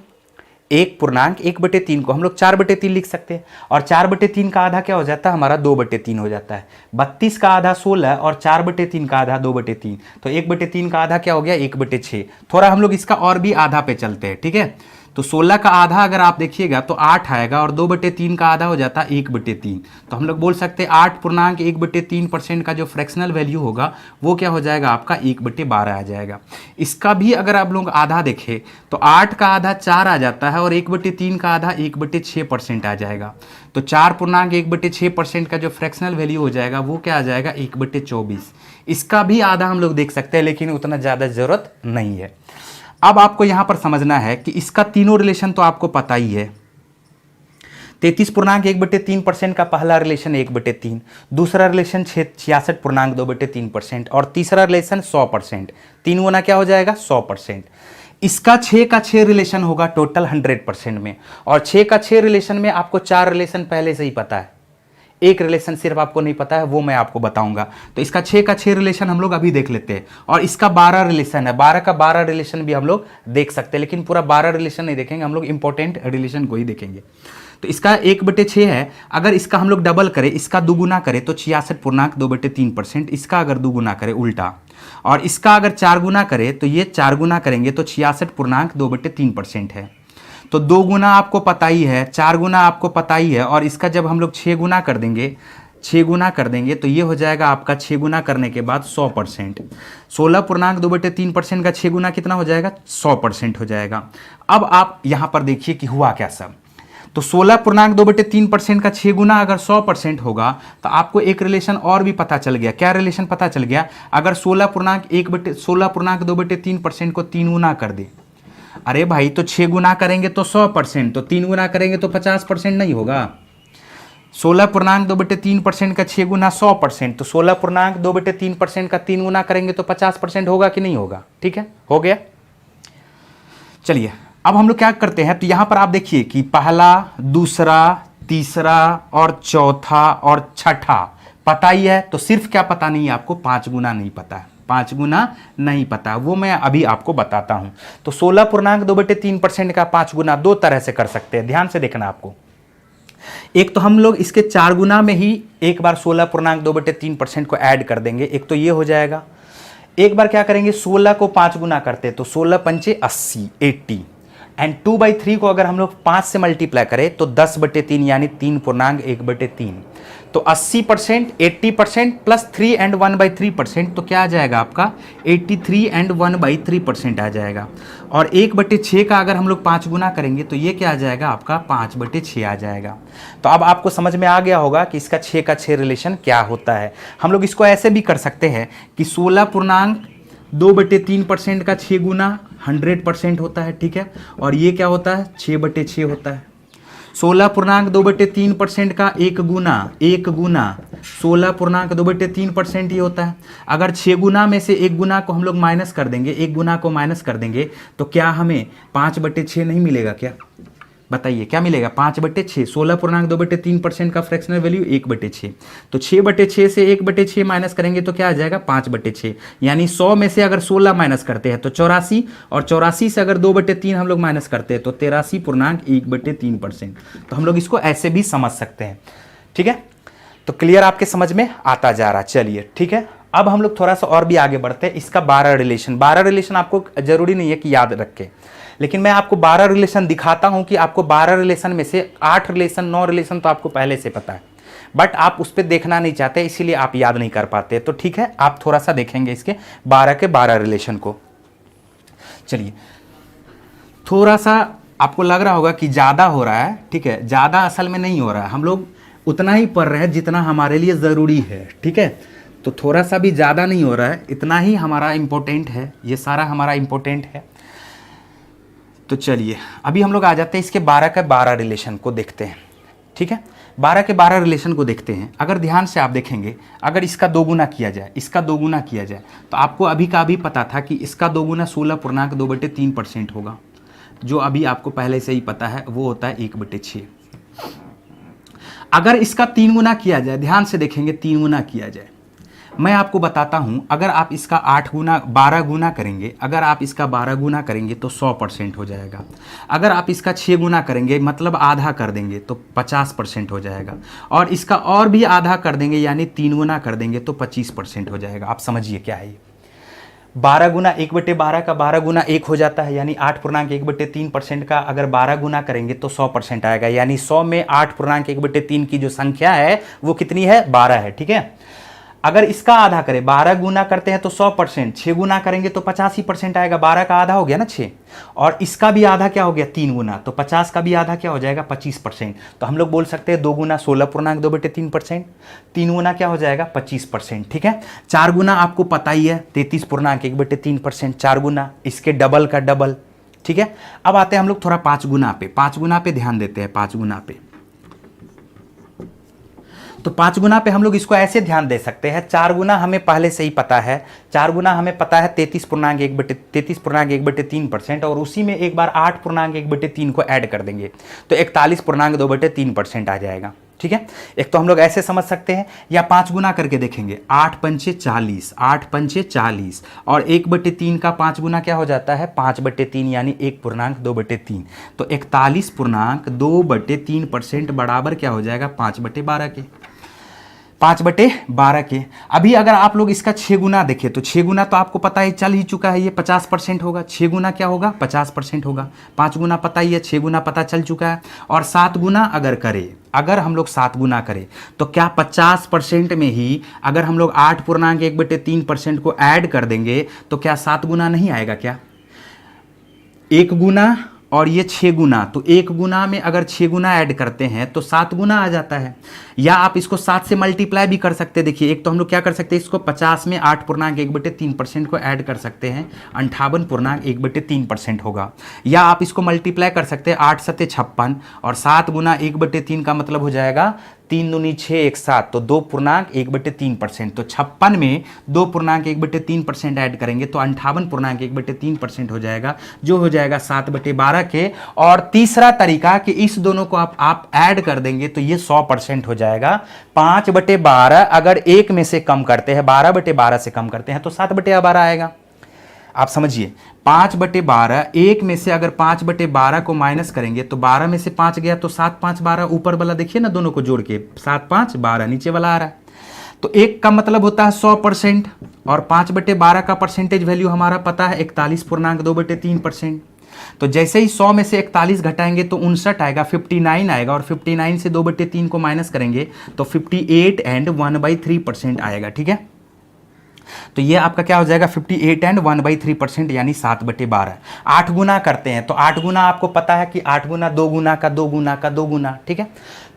1.1/3 को हम लोग 4/3 लिख सकते हैं और 4/3 का आधा क्या हो जाता है हमारा 2/3 हो जाता है। 32 का आधा 16 और 4/3 का आधा 2/3, तो 1/3 का आधा क्या हो गया 1/6। थोड़ा हम लोग इसका और भी आधा पे चलते हैं। ठीक है, तो 16 का आधा अगर आप देखिएगा तो 8 आएगा और 2/3 का आधा हो जाता है 1/3। तो हम लोग बोल सकते हैं 8.1/3% का जो फ्रैक्शनल वैल्यू होगा वो क्या हो जाएगा आपका 1/12 आ जाएगा। इसका भी अगर आप लोग आधा देखें तो 8 का आधा 4 आ जाता है और 1/3 का आधा 1/6% आ जाएगा। तो 4.1/6% का जो फ्रैक्शनल वैल्यू हो जाएगा वो क्या आ जाएगा 1/24। इसका भी आधा हम लोग देख सकते हैं लेकिन उतना ज़्यादा ज़रूरत नहीं है। अब आपको यहां पर समझना है कि इसका तीनों रिलेशन तो आपको पता ही है। 33.1/3% का पहला रिलेशन 1/3, दूसरा रिलेशन 66.2/3% और तीसरा रिलेशन 100%। तीन गुना क्या हो जाएगा 100%। इसका 6 का 6 रिलेशन होगा टोटल 100% में, और 6 का 6 रिलेशन में आपको 4 रिलेशन पहले से ही पता है, एक रिलेशन सिर्फ आपको नहीं पता है, वो मैं आपको बताऊंगा। तो इसका 6 का 6 रिलेशन हम लोग अभी देख लेते हैं और इसका 12 रिलेशन है, 12 का 12 रिलेशन भी हम लोग देख सकते हैं, लेकिन पूरा 12 रिलेशन नहीं देखेंगे, हम लोग इंपॉर्टेंट रिलेशन को ही देखेंगे। तो इसका 1/6 है, अगर इसका हम लोग डबल करें, इसका दुगुना करें तो 66.2/3%, इसका अगर दुगुना करें उल्टा, और इसका अगर 4 गुना करें तो ये 4 गुना करेंगे तो 66.2/3% है। तो 2 गुना आपको पता ही है, 4 गुना आपको पता ही है, और इसका जब हम लोग 6 गुना कर देंगे, 6 गुना कर देंगे तो ये हो जाएगा आपका 6 गुना करने के बाद 100%। 16.2/3% का 6 गुना कितना हो जाएगा 100% हो जाएगा। अब आप यहाँ पर देखिए कि हुआ क्या सब। तो 16.2/3% का 6 गुना अगर 100% होगा तो आपको एक रिलेशन और भी पता चल गया। क्या रिलेशन पता चल गया, अगर 16.2/3% को 3 गुना कर दे, अरे भाई तो 6 गुना करेंगे तो 100%, तो 3 गुना करेंगे तो 50% नहीं होगा। 16.2/3% का 6 गुना 100%, तो 16.2/3% का 3 गुना करेंगे तो 50% होगा कि नहीं होगा। ठीक है, हो गया। चलिए अब हम लोग क्या करते हैं, तो यहां पर आप देखिए कि पहला, दूसरा, तीसरा और चौथा और छठा पता ही है, तो सिर्फ क्या पता नहीं है आपको 5 गुना नहीं पता है, 5 गुना नहीं पता, वो मैं अभी आपको बताता हूं। तो 16.2/3% का 5 गुना 2 तरह से कर सकते हैं, ध्यान से देखना आपको। एक तो हम लोग इसके 4 गुना में ही एक बार 16.2/3% को ऐड कर देंगे, एक तो ये हो जाएगा। एक बार क्या करेंगे 16 को 5 गुना करते हैं तो 16 पंचे 80, 80 एंड 2/3 को अगर हम लोग 5 से मल्टीप्लाई करें तो 10/3 यानी 3.1/3। तो 80%, 80% प्लस 3 एंड 1/3%, तो क्या आ जाएगा आपका 83 एंड 1/3% आ जाएगा। और 1/6 का अगर हम लोग 5 गुना करेंगे तो ये क्या आ जाएगा आपका 5/6 आ जाएगा। तो अब आपको समझ में आ गया होगा कि इसका 6 का 6 रिलेशन क्या होता है। हम लोग इसको ऐसे भी कर सकते हैं कि 16.2/3% का 6 गुना 100% होता है। ठीक है, और ये क्या होता है 6/6 होता है। 16.2/3% का एक गुना 16.2/3% ही होता है। अगर 6 गुना में से एक गुना को हम लोग माइनस कर देंगे, एक गुना को माइनस कर देंगे तो क्या हमें 5/6 नहीं मिलेगा क्या? बताइए क्या मिलेगा? 5/6। 16.2/3% का फ्रैक्शनल वैल्यू 1/6। तो 6/6 से 1/6 माइनस करेंगे तो क्या आ जाएगा? 5/6। यानी 100 में से अगर 16 माइनस करते हैं तो 84, और 84 से अगर 2/3 हम लोग माइनस करते हैं तो 83.1/3%। तो हम लोग इसको ऐसे भी समझ सकते हैं। ठीक है, तो क्लियर आपके समझ में आता जा रहा। चलिए ठीक है, अब हम लोग थोड़ा सा और भी आगे बढ़ते हैं। इसका 12 रिलेशन आपको जरूरी नहीं है कि याद रखें, लेकिन मैं आपको 12 रिलेशन दिखाता हूं कि आपको 12 रिलेशन में से 8 रिलेशन 9 रिलेशन तो आपको पहले से पता है, बट आप उस पर देखना नहीं चाहते, इसीलिए आप याद नहीं कर पाते। तो ठीक है, आप थोड़ा सा देखेंगे इसके 12 के 12 रिलेशन को। चलिए, थोड़ा सा आपको लग रहा होगा कि ज़्यादा हो रहा है। ठीक है, ज़्यादा असल में नहीं हो रहा है, हम लोग उतना ही पढ़ रहे हैं जितना हमारे लिए ज़रूरी है। ठीक है, तो थोड़ा सा भी ज़्यादा नहीं हो रहा है, इतना ही हमारा इम्पोर्टेंट है, ये सारा हमारा इम्पोर्टेंट है। तो चलिए अभी हम लोग आ जाते हैं इसके 12 के 12 रिलेशन को देखते हैं। ठीक है, 12 के 12 रिलेशन को देखते हैं। अगर ध्यान से आप देखेंगे, अगर इसका 2 गुना किया जाए, इसका 2 गुना किया जाए, तो आपको अभी का अभी पता था कि इसका 2 गुना 16.2/3% होगा, जो अभी आपको पहले से ही पता है, वो होता है 1/6। अगर इसका 3 गुना किया जाए, ध्यान से देखेंगे, 3 गुना किया जाए, मैं आपको बताता हूं, अगर आप इसका 12 गुना करेंगे, अगर आप इसका 12 गुना करेंगे तो 100% हो जाएगा। अगर आप इसका 6 गुना करेंगे, मतलब आधा कर देंगे, तो 50% हो जाएगा। और इसका और भी आधा कर देंगे, यानी 3 गुना कर देंगे तो 25% हो जाएगा। आप समझिए क्या है ये। 12 गुना 1/12 का 12 गुना 1 हो जाता है, यानी 8.1/3% का अगर 12 गुना करेंगे तो 100% आएगा। यानी 100 में 8.1/3 की जो संख्या है वो कितनी है? 12 है। ठीक है, अगर इसका आधा करें, 12 गुना करते हैं तो 100%, 6 गुना करेंगे तो 85% आएगा। 12 का आधा हो गया ना 6, और इसका भी आधा क्या हो गया? 3 गुना, तो 50 का भी आधा क्या हो जाएगा? 25%। तो हम लोग बोल सकते हैं 2 गुना 16.2/3%, 3 गुना क्या हो जाएगा? 25%। ठीक है, 4 गुना आपको पता ही है, 33.1/3%, 4 गुना, इसके डबल का डबल। ठीक है, अब आते हैं हम लोग थोड़ा 5 गुना पे। 5 गुना पे ध्यान देते हैं। 5 गुना पे, तो 5 गुना पे हम लोग इसको ऐसे ध्यान दे सकते हैं। 4 गुना हमें पहले से ही पता है, 4 गुना हमें पता है 33.1/3%, और उसी में एक बार 8.1/3 को ऐड कर देंगे तो 41.2/3% आ जाएगा। ठीक है, एक तो हम लोग ऐसे समझ सकते हैं, या 5 गुना करके देखेंगे। 8 पंचे 40, 8 पंचे 40, और 1/3 का 5 गुना क्या हो जाता है? 5/3, यानी 1.2/3। तो 41.2/3% बराबर क्या हो जाएगा? 5/12 के। 5/12 के। अभी अगर आप लोग इसका 6 गुना देखें तो 6 गुना तो आपको पता है चल ही चुका है, ये 50% होगा। 6 गुना क्या होगा? 50% होगा। 5 गुना पता ही है, 6 गुना पता चल चुका है। और 7 गुना अगर करें, अगर हम लोग 7 गुना करें तो क्या 50% में ही अगर हम लोग 8.1/3% को ऐड कर देंगे तो क्या 7 गुना नहीं आएगा क्या? 1 गुना और ये 6 गुना, तो 1 गुना में अगर 6 गुना ऐड करते हैं तो 7 गुना आ जाता है। या आप इसको 7 से मल्टीप्लाई भी कर सकते हैं। देखिए, एक तो हम लोग क्या कर सकते हैं, इसको 50 में 8.1/3% को ऐड कर सकते हैं, 58.1/3% होगा। या आप इसको मल्टीप्लाई कर सकते हैं, 8 सत्ते 56, और 7 गुना 1/3 का मतलब हो जाएगा 3 दूनी 6 1 7, तो 2.1/3%। तो 56 में 2.1/3% ऐड करेंगे तो 58.1/3% हो जाएगा, जो हो जाएगा 7/12 के। और तीसरा तरीका कि इस दोनों को आप ऐड कर देंगे तो ये 100% हो जाएगा। 5/12 अगर 1 में से कम करते हैं, 12/12 से कम करते हैं तो 7/12 आएगा। आप समझिए, 5/12, 1 में से अगर 5/12 को माइनस करेंगे तो 12 में से 5 गया तो 7 5 12, ऊपर वाला देखिए ना, दोनों को जोड़ के 7 5 12, नीचे वाला आ रहा है। तो 1 का मतलब होता है 100%, और 5/12 का परसेंटेज वैल्यू हमारा पता है 41.2/3%। तो जैसे ही 100 में से 41 घटाएंगे तो 59 आएगा, 59 आएगा, और 59 से 2/3 को माइनस करेंगे तो 58 एंड 1/3% आएगा। ठीक है, तो ये आपका क्या हो जाएगा? 58 एंड 1/3%, यानी 7/12। 8 गुना करते हैं तो 8 गुना आपको पता है कि 8 गुना 2 गुना का 2 गुना का 2 गुना। ठीक है,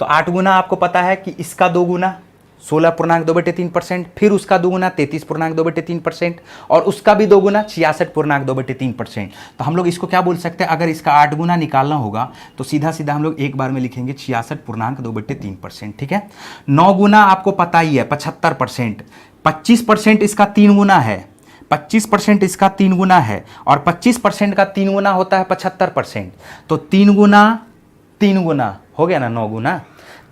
तो 8 गुना आपको पता है कि इसका 2 गुना, 16.2/3%, फिर उसका दोगुना 33.2/3%, और उसका भी दोगुना 66.2/3%। तो हम लोग इसको क्या बोल सकते हैं, अगर इसका 8 गुना निकालना होगा तो सीधा सीधा हम लोग एक बार में लिखेंगे 66.2/3%। ठीक है। 9 गुना आपको पता ही है 75%, 25% इसका 3 गुना है, 25% इसका 3 गुना है, और 25% का 3 गुना होता है 75%। तो 3 गुना हो गया ना 9 गुना।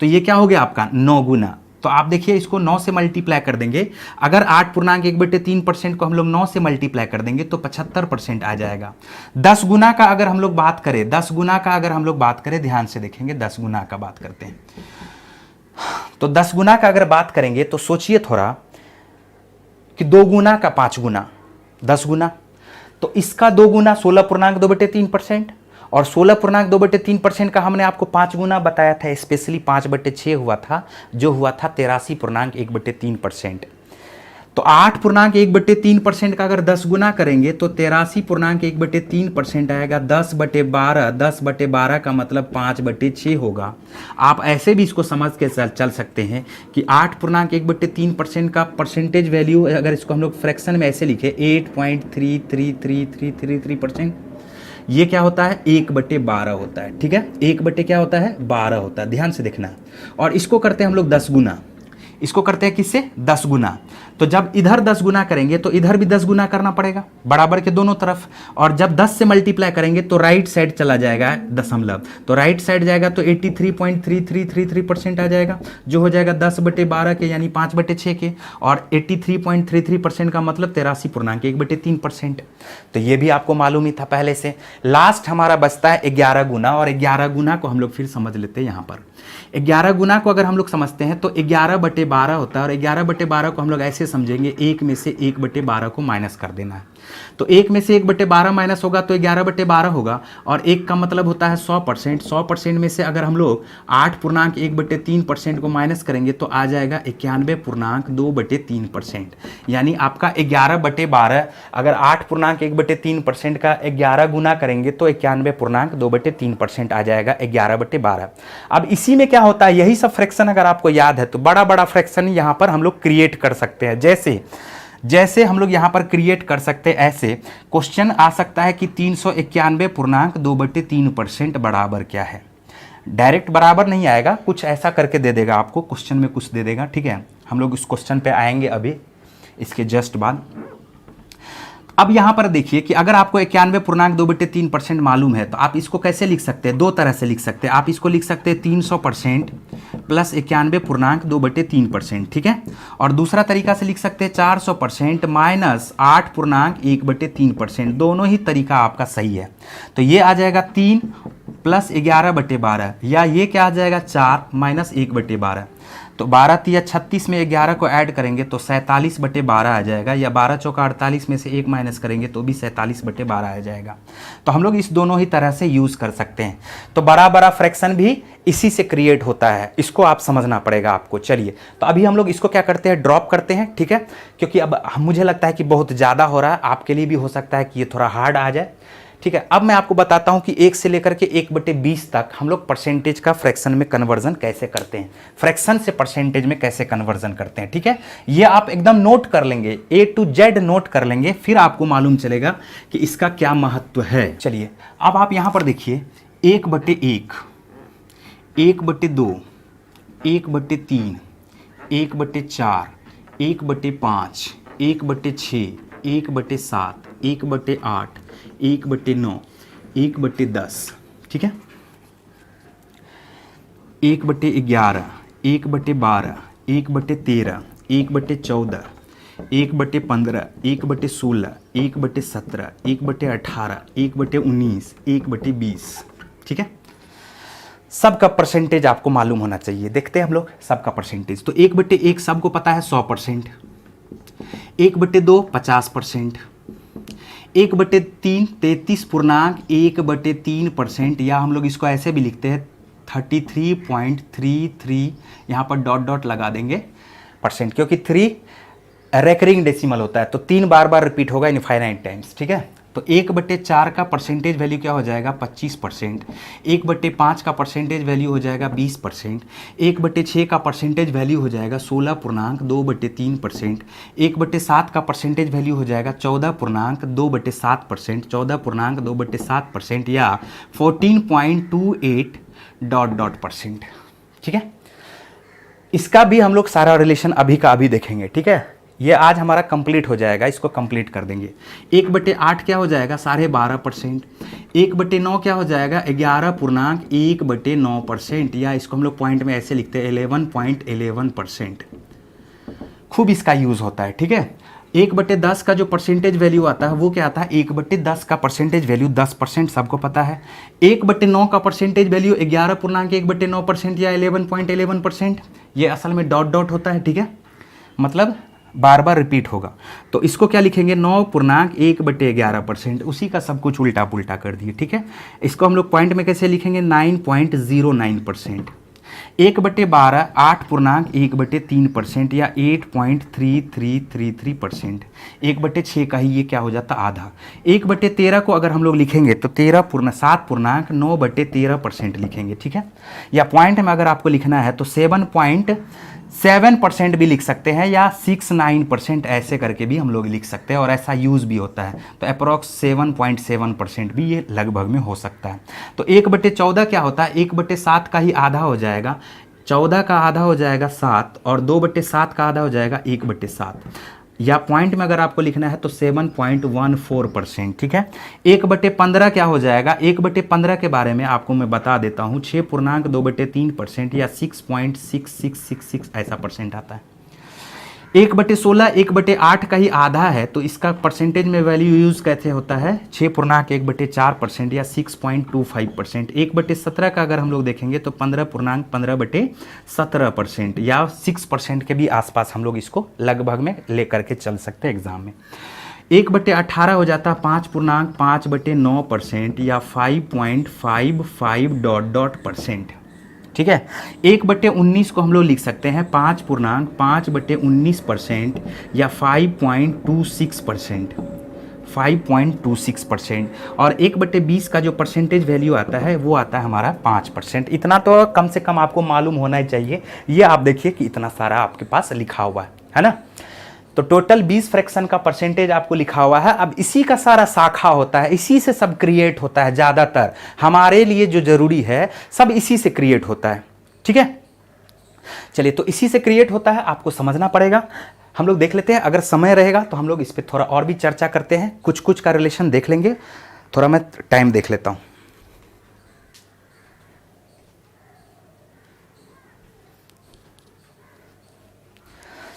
तो ये क्या हो गया आपका 9 गुना। तो आप देखिए इसको 9 से मल्टीप्लाई कर देंगे, अगर 8.1/3% को हम लोग 9 से मल्टीप्लाई कर देंगे तो 75% आ जाएगा। 10 गुना का अगर हम लोग बात करें, 10 गुना का अगर हम लोग बात करें, ध्यान से देखेंगे 10 गुना का बात करते हैं। तो 10 गुना का अगर बात करेंगे तो सोचिए थोड़ा कि 2 गुना का 5 गुना 10 गुना, तो इसका 2 गुना 16.2/3%, और 16.2/3% का हमने आपको 5 गुना बताया था, स्पेशली 5/6 हुआ था, जो हुआ था 83.1/3%। तो 8.1/3% का अगर 10 गुना करेंगे तो 83.1/3% आएगा। 10/12, 10/12 का मतलब 5/6 होगा। आप ऐसे भी इसको समझ के चल सकते हैं कि 8.1/3% का परसेंटेज वैल्यू, अगर इसको हम लोग फ्रैक्शन में ऐसे लिखे 8.3333333%, ये क्या होता है 1/12 होता है। ठीक है, 1/12 होता है, ध्यान से देखना। और इसको करते हैं हम लोग 10 गुना, इसको करते हैं किससे 10 गुना। तो जब इधर 10 गुना करेंगे तो इधर भी 10 गुना करना पड़ेगा, बराबर के दोनों तरफ। और जब 10 से मल्टीप्लाई करेंगे तो राइट साइड चला जाएगा दशमलव, तो राइट साइड जाएगा तो 83.3333% आ जाएगा, जो हो जाएगा 10/12 के यानी 5/6 के, और 83.33% का मतलब 83.1/3%। तो ये भी आपको मालूम ही था पहले से। लास्ट हमारा बचता है 11 गुना, और 11 गुना को हम लोग फिर समझ लेते हैं। यहाँ पर 11 गुना को अगर हम लोग समझते हैं तो 11/12 होता है, और 11/12 को हम लोग ऐसे समझेंगे 1 में से 1/12 को माइनस कर देना है। तो 1 में से 1/12 माइनस होगा तो 11/12 होगा, और 1 का मतलब होता है 100%। 100% में से अगर हम लोग 8.1/3% को माइनस करेंगे तो आ जाएगा 91.2/3%। यानी आपका 11/12, अगर 8.1/3% का 11 गुना करेंगे तो 91.2/3% आ जाएगा 11/12। अब इसी में क्या होता है, यही सब फ्रैक्शन अगर आपको याद है तो बड़ा बड़ा फ्रैक्शन यहां पर हम लोग क्रिएट कर सकते हैं। जैसे हम लोग यहां पर क्रिएट कर सकते हैं, ऐसे क्वेश्चन आ सकता है कि 391.2/3% बराबर क्या है। डायरेक्ट बराबर नहीं आएगा, कुछ ऐसा करके दे देगा आपको, क्वेश्चन में कुछ दे देगा। ठीक है, हम लोग इस क्वेश्चन पे आएंगे अभी इसके जस्ट बाद। अब यहां पर देखिए कि अगर आपको 91.2/3% मालूम है तो आप इसको कैसे लिख सकते हैं, दो तरह से लिख सकते हैं। आप इसको लिख सकते हैं 300% प्लस 91.2/3%। ठीक है, और दूसरा तरीका से लिख सकते हैं 400% माइनस 8.1/3%। दोनों ही तरीका आपका सही है। तो ये आ जाएगा 3 प्लस 11/12, या ये क्या आ जाएगा 4 माइनस 1/12। तो 12 तिया 36 में 11 को ऐड करेंगे तो 47/12 आ जाएगा, या 12 चौका 48 में से 1 माइनस करेंगे तो भी 47/12 आ जाएगा। तो हम लोग इस दोनों ही तरह से यूज़ कर सकते हैं। तो बड़ा बड़ा फ्रैक्शन भी इसी से क्रिएट होता है, इसको आप समझना पड़ेगा आपको। चलिए, तो अभी हम लोग इसको क्या करते हैं, ड्रॉप करते हैं। ठीक है, क्योंकि अब मुझे लगता है कि बहुत ज़्यादा हो रहा है, आपके लिए भी हो सकता है कि ये थोड़ा हार्ड आ जाए। ठीक है, अब मैं आपको बताता हूं कि 1 से लेकर के 1/20 तक हम लोग परसेंटेज का फ्रैक्शन में कन्वर्जन कैसे करते हैं, फ्रैक्शन से परसेंटेज में कैसे कन्वर्जन करते हैं। ठीक है, ये आप एकदम नोट कर लेंगे, A to Z नोट कर लेंगे, फिर आपको मालूम चलेगा कि इसका क्या महत्व है। चलिए, अब आप यहां पर देखिए 1/1, 1/2, 1/3, 1/4, 1/5, 1/6, 1/7, 1/8, 1/9, 1/10। ठीक है, 1/11, 1/12, 1/13, 1/14, 1/15, 1/16, 1/17, 1/18, 1/19, 1/20। ठीक है, सबका परसेंटेज आपको मालूम होना चाहिए। देखते हैं हम लोग सबका परसेंटेज। तो 1/1 सबको पता है 100%, 1/2 50%, 1/3 33.1/3%, या हम लोग इसको ऐसे भी लिखते हैं 33.33, यहाँ पर डॉट डॉट लगा देंगे परसेंट, क्योंकि 3 रेकरिंग डेसिमल होता है तो 3 बार बार रिपीट होगा इनफाइनाइट टाइम्स। ठीक है, तो 1/4 का परसेंटेज वैल्यू क्या हो जाएगा 25%, 1/5 का परसेंटेज वैल्यू हो जाएगा 20%, 1/6 का परसेंटेज वैल्यू हो जाएगा 16.2/3%, 1/7 का परसेंटेज वैल्यू हो जाएगा 14.2/7%, 14.2/7% या 14.28 डॉट परसेंट। ठीक है, इसका भी हम लोग सारा रिलेशन अभी का अभी देखेंगे। ठीक है, ये आज हमारा कंप्लीट हो जाएगा, इसको कंप्लीट कर देंगे। 1/8 क्या हो जाएगा 12.5%, 1/9 क्या हो जाएगा 11.1/9%, या इसको हम लोग पॉइंट में ऐसे लिखते हैं 11.11%। खूब इसका यूज़ होता है। ठीक है, 1/10 का जो परसेंटेज वैल्यू आता है वो क्या आता है 1/10 का परसेंटेज वैल्यू 10%, सबको पता है। 1/9 का परसेंटेज वैल्यू 11.1/9% या 11.11%, ये असल में डॉट डॉट होता है। ठीक है, मतलब बार बार रिपीट होगा। तो इसको क्या लिखेंगे 9.1/11%, उसी का सब कुछ उल्टा पुल्टा कर दिए। ठीक है, इसको हम लोग पॉइंट में कैसे लिखेंगे 9.09%। 1/12 8.1/3% या 8.3333%। 1/6 का ही ये क्या हो जाता आधा। 1/13 को अगर हम लोग लिखेंगे तो 7.9/13% लिखेंगे। ठीक है, या पॉइंट में अगर आपको लिखना है तो 7.7% भी लिख सकते हैं या 69% ऐसे करके भी हम लोग लिख सकते हैं, और ऐसा यूज़ भी होता है। तो अप्रॉक्स 7.7% भी ये लगभग में हो सकता है। तो 1/14 क्या होता है 1/7 का ही आधा हो जाएगा, 14 का आधा हो जाएगा 7, और 2/7 का आधा हो जाएगा 1/7, या पॉइंट में अगर आपको लिखना है तो 7.14%। ठीक है, 1/15 क्या हो जाएगा 1/15 के बारे में आपको मैं बता देता हूँ 6.2/3% या 6.6666 ऐसा परसेंट आता है। 1/16 1/8 का ही आधा है, तो इसका परसेंटेज में वैल्यू यूज़ कैसे होता है 6.1/4% या 6.25%। 1/17 का अगर हम लोग देखेंगे तो 15.15/17% या 6% के भी आसपास हम लोग इसको लगभग में लेकर के चल सकते हैं एग्जाम में। 1/18 हो जाता है 5.5/9% या 5.55 डॉट परसेंट। ठीक है, 1/19 को हम लोग लिख सकते हैं 5.5/19% या 5.26%, 5.26%। और 1/20 का जो परसेंटेज वैल्यू आता है वो आता है हमारा 5%। इतना तो कम से कम आपको मालूम होना ही चाहिए। ये आप देखिए कि इतना सारा आपके पास लिखा हुआ है ना। तो टोटल 20 फ्रैक्शन का परसेंटेज आपको लिखा हुआ है। अब इसी का सारा शाखा होता है, इसी से सब क्रिएट होता है। ज़्यादातर हमारे लिए जो जरूरी है सब इसी से क्रिएट होता है। ठीक है, चलिए, तो इसी से क्रिएट होता है, आपको समझना पड़ेगा। हम लोग देख लेते हैं, अगर समय रहेगा तो हम लोग इस पर थोड़ा और भी चर्चा करते हैं, कुछ कुछ का रिलेशन देख लेंगे। थोड़ा मैं टाइम देख लेता हूँ।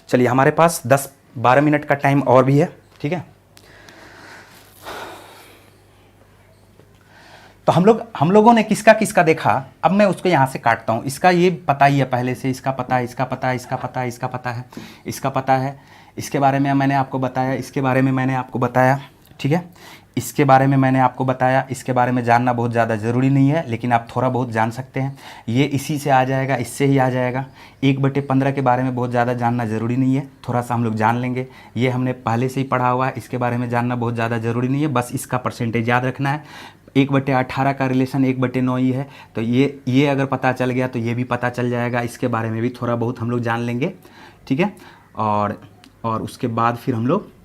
चलिए, हमारे पास 10-12 मिनट का टाइम और भी है। ठीक है, तो हम लोगों ने किसका किसका देखा। अब मैं उसको यहाँ से काटता हूँ। इसका ये पता ही है पहले से, इसका पता है, इसका पता है, इसका पता है, इसका पता है, इसका पता है, इसके बारे में मैंने आपको बताया, इसके बारे में मैंने आपको बताया। ठीक है, इसके बारे में मैंने आपको बताया। इसके बारे में जानना बहुत ज़्यादा ज़रूरी नहीं है, लेकिन आप थोड़ा बहुत जान सकते हैं। ये इसी से आ जाएगा, इससे ही आ जाएगा। 1/15 के बारे में बहुत ज़्यादा जानना ज़रूरी नहीं है, थोड़ा सा हम लोग जान लेंगे। ये हमने पहले से ही पढ़ा हुआ है, इसके बारे में जानना बहुत ज़्यादा ज़रूरी नहीं है, बस इसका परसेंटेज याद रखना है। 1/18 का रिलेशन 1/9 ही है, तो ये अगर पता चल गया तो ये भी पता चल जाएगा। इसके बारे में भी थोड़ा बहुत हम लोग जान लेंगे। ठीक है, और उसके बाद फिर हम लोग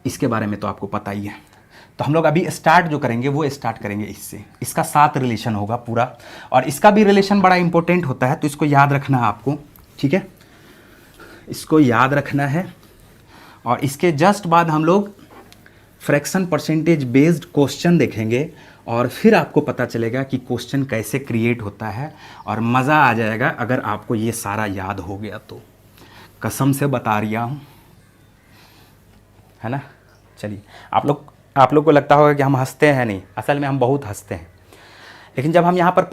इसके बारे में तो आपको पता ही है। तो हम लोग अभी स्टार्ट जो करेंगे वो स्टार्ट करेंगे इससे। इसका 7 रिलेशन होगा पूरा, और इसका भी रिलेशन बड़ा इंपॉर्टेंट होता है, तो इसको याद रखना है आपको। ठीक है, इसको याद रखना है। और इसके जस्ट बाद हम लोग फ्रैक्शन परसेंटेज बेस्ड क्वेश्चन देखेंगे, और फिर आपको पता चलेगा कि क्वेश्चन कैसे क्रिएट होता है, और मज़ा आ जाएगा अगर आपको ये सारा याद हो गया तो। कसम से बता रहा हूँ, है ना। चलिए, आप लोग को लगता होगा कि हम हंसते हैं, नहीं, असल में हम बहुत हंसते हैं। लेकिन जब हम यहाँ पर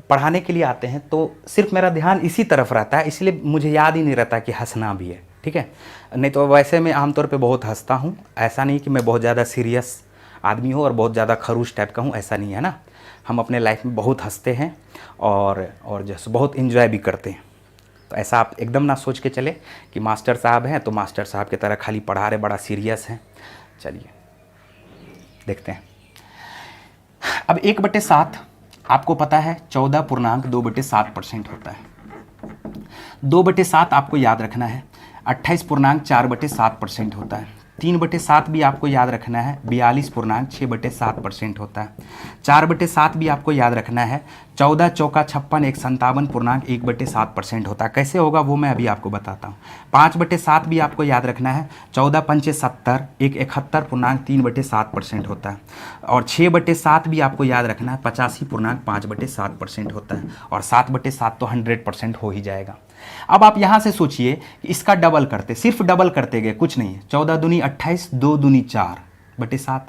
पढ़ाने के लिए आते हैं तो सिर्फ मेरा ध्यान इसी तरफ रहता है, इसलिए मुझे याद ही नहीं रहता कि हंसना भी है। ठीक है, नहीं तो वैसे मैं आमतौर पे बहुत हंसता हूँ। ऐसा नहीं कि मैं बहुत ज़्यादा सीरियस आदमी हूँ और बहुत ज़्यादा खरूश टाइप का हूँ, ऐसा नहीं है ना। हम अपने लाइफ में बहुत हंसते हैं और जैसे बहुत इन्जॉय भी करते हैं। तो ऐसा आप एकदम ना सोच के चले कि मास्टर साहब हैं तो मास्टर साहब की तरह खाली पढ़ा रहे, बड़ा सीरियस हैं। चलिए, देखते हैं। अब 1/7 आपको पता है 14.2/7% होता है। 2/7 आपको याद रखना है 28.4/7% होता है। 3/7 भी आपको याद रखना है 42.6/7% होता है। 4/7 भी आपको याद रखना है 14 चौका 56 एक 57.1/7% होता है। कैसे होगा वो मैं अभी आपको बताता हूँ। 5/7 भी आपको याद रखना है 14 पंचे 70 एक 71.3/7% होता है। और 6/7 भी आपको याद रखना है 85.5/7% होता है। और 7/7 तो 100% हो ही जाएगा। अब आप यहाँ से सोचिए कि इसका डबल करते, सिर्फ डबल करते गए, कुछ नहीं है। 14 दूनी 28, 2 दूनी 4/7,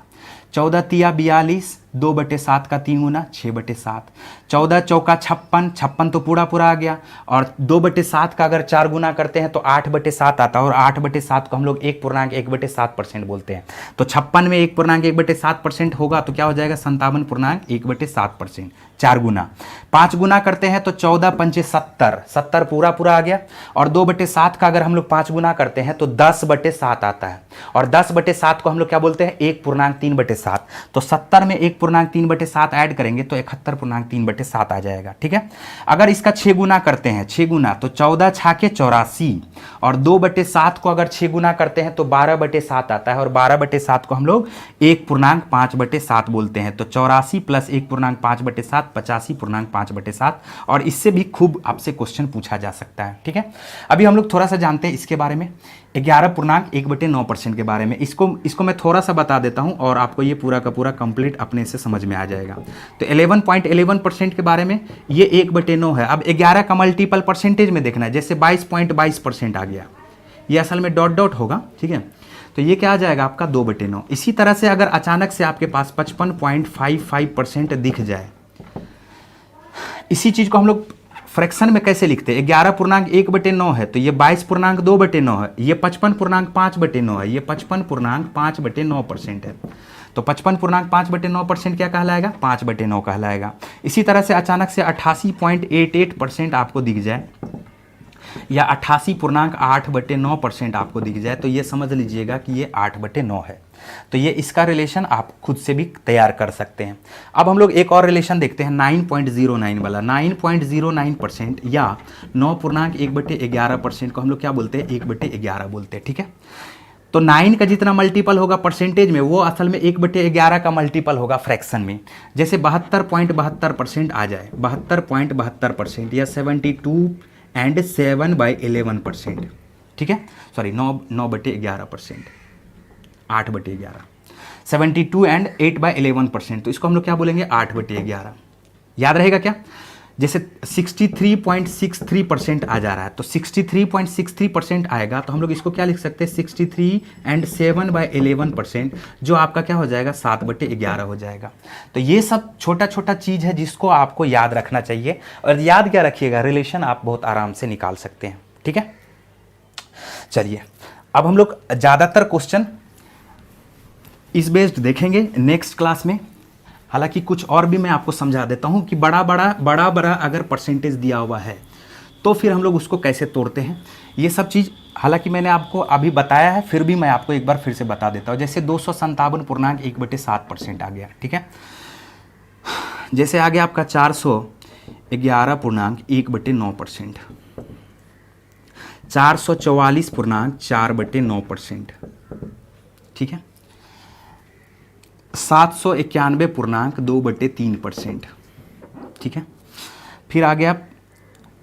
14 तिया 42, 2/7 का 3 गुना 6/7, 14 चौका 56, 56 तो पूरा पूरा आ गया। और 2/7 का अगर 4 गुना करते हैं तो 8/7 आता है। और 8/7 को हम लोग 1.1/7% बोलते हैं। तो 56 में 1.1/7% होगा तो क्या हो जाएगा 57.1/7%। 4 गुना 5 गुना करते हैं तो 14 पंचे 70, 70 पूरा पूरा आ गया। और 2/7 का अगर हम लोग 5 गुना करते हैं तो 10/7 आता है। और 10/7 को हम लोग क्या बोलते हैं 1.3/7। तो 70 में 1.3/7 ऐड करेंगे तो 71.3/7 आ जाएगा। ठीक है। अगर इसका 6 गुना करते हैं, 6 गुना तो 14 छाके 84। और 2/7 को अगर 6 गुना करते हैं तो 12/7 आता है। और 12/7 को हम लोग 1.5/7 बोलते हैं। तो 84 प्लस 1.5/7 85.5/7। और इससे भी खूब आपसे क्वेश्चन पूछा जा सकता है। ठीक है। अभी हम लोग थोड़ा सा जानते हैं इसके बारे में 11.1/9% के बारे में। इसको मैं थोड़ा सा बता देता हूं और आपको ये पूरा का पूरा कंप्लीट अपने से समझ में आ जाएगा। तो 11.11% के बारे में ये 1/9 है। अब 11 का मल्टीपल परसेंटेज में देखना है, जैसे 22.22% आ गया, ये असल में डॉट डॉट होगा। ठीक है। तो ये क्या आ जाएगा आपका 2/9। इसी तरह से अगर अचानक से आपके पास 55.55% दिख जाए, इसी चीज को हम लोग फ्रैक्शन में कैसे लिखते हैं 11.1/9 है तो ये 22.2/9 है, ये 55.5/9 है, ये 55.5/9% है। तो 55.5/9% क्या कहलाएगा 5/9 कहलाएगा। इसी तरह से अचानक से 88.88% आपको दिख जाए या 88.8/9% आपको दिख जाए तो ये समझ लीजिएगा कि ये 8/9 है। तो ये इसका रिलेशन आप खुद से भी तैयार कर सकते हैं। अब हम लोग एक और रिलेशन देखते हैं 9.09 वाला। 9.09% या 9.1/11% को हम लोग क्या बोलते हैं 1/11 बोलते हैं। ठीक है। तो 9 का जितना मल्टीपल होगा परसेंटेज में वो असल में 1/11 का मल्टीपल होगा फ्रैक्शन में। जैसे 72.72% आ जाए, 72.72% या 72 एंड 7/11%। ठीक है। Sorry 9/11%, 8/11, 72 and 8/11%। तो इसको हम लोग क्या बोलेंगे 8/11। याद रहेगा क्या। जैसे 63.63% आ जा रहा है तो 63.63% आएगा तो हम लोग इसको क्या लिख सकते हैं 63 एंड 7/11%, जो आपका क्या हो जाएगा 7/11 हो जाएगा। तो ये सब छोटा छोटा चीज़ है जिसको आपको याद रखना चाहिए। और याद क्या रखिएगा, रिलेशन आप बहुत आराम से निकाल सकते हैं। ठीक है। चलिए अब हम लोग ज़्यादातर क्वेश्चन इस बेस्ड देखेंगे नेक्स्ट क्लास में। हालांकि कुछ और भी मैं आपको समझा देता हूं कि बड़ा बड़ा अगर परसेंटेज दिया हुआ है तो फिर हम लोग उसको कैसे तोड़ते हैं, ये सब चीज़ हालांकि मैंने आपको अभी बताया है, फिर भी मैं आपको एक बार फिर से बता देता हूं। जैसे 257.1/7% आ गया। ठीक है। जैसे आ गया आपका 411.1/9%, 444.4/9%। ठीक है। 791.2/3%। ठीक है। फिर आ गया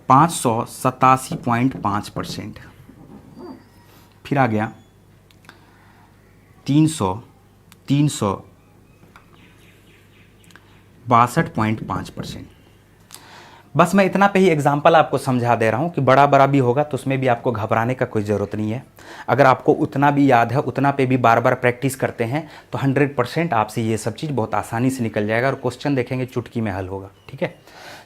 587.5%। फिर आ गया 362.5%। बस मैं इतना पे ही एग्जाम्पल आपको समझा दे रहा हूँ कि बड़ा बड़ा भी होगा तो उसमें भी आपको घबराने का कोई ज़रूरत नहीं है। अगर आपको उतना भी याद है, उतना पे भी बार बार प्रैक्टिस करते हैं तो 100% आपसे ये सब चीज़ बहुत आसानी से निकल जाएगा और क्वेश्चन देखेंगे चुटकी में हल होगा। ठीक है।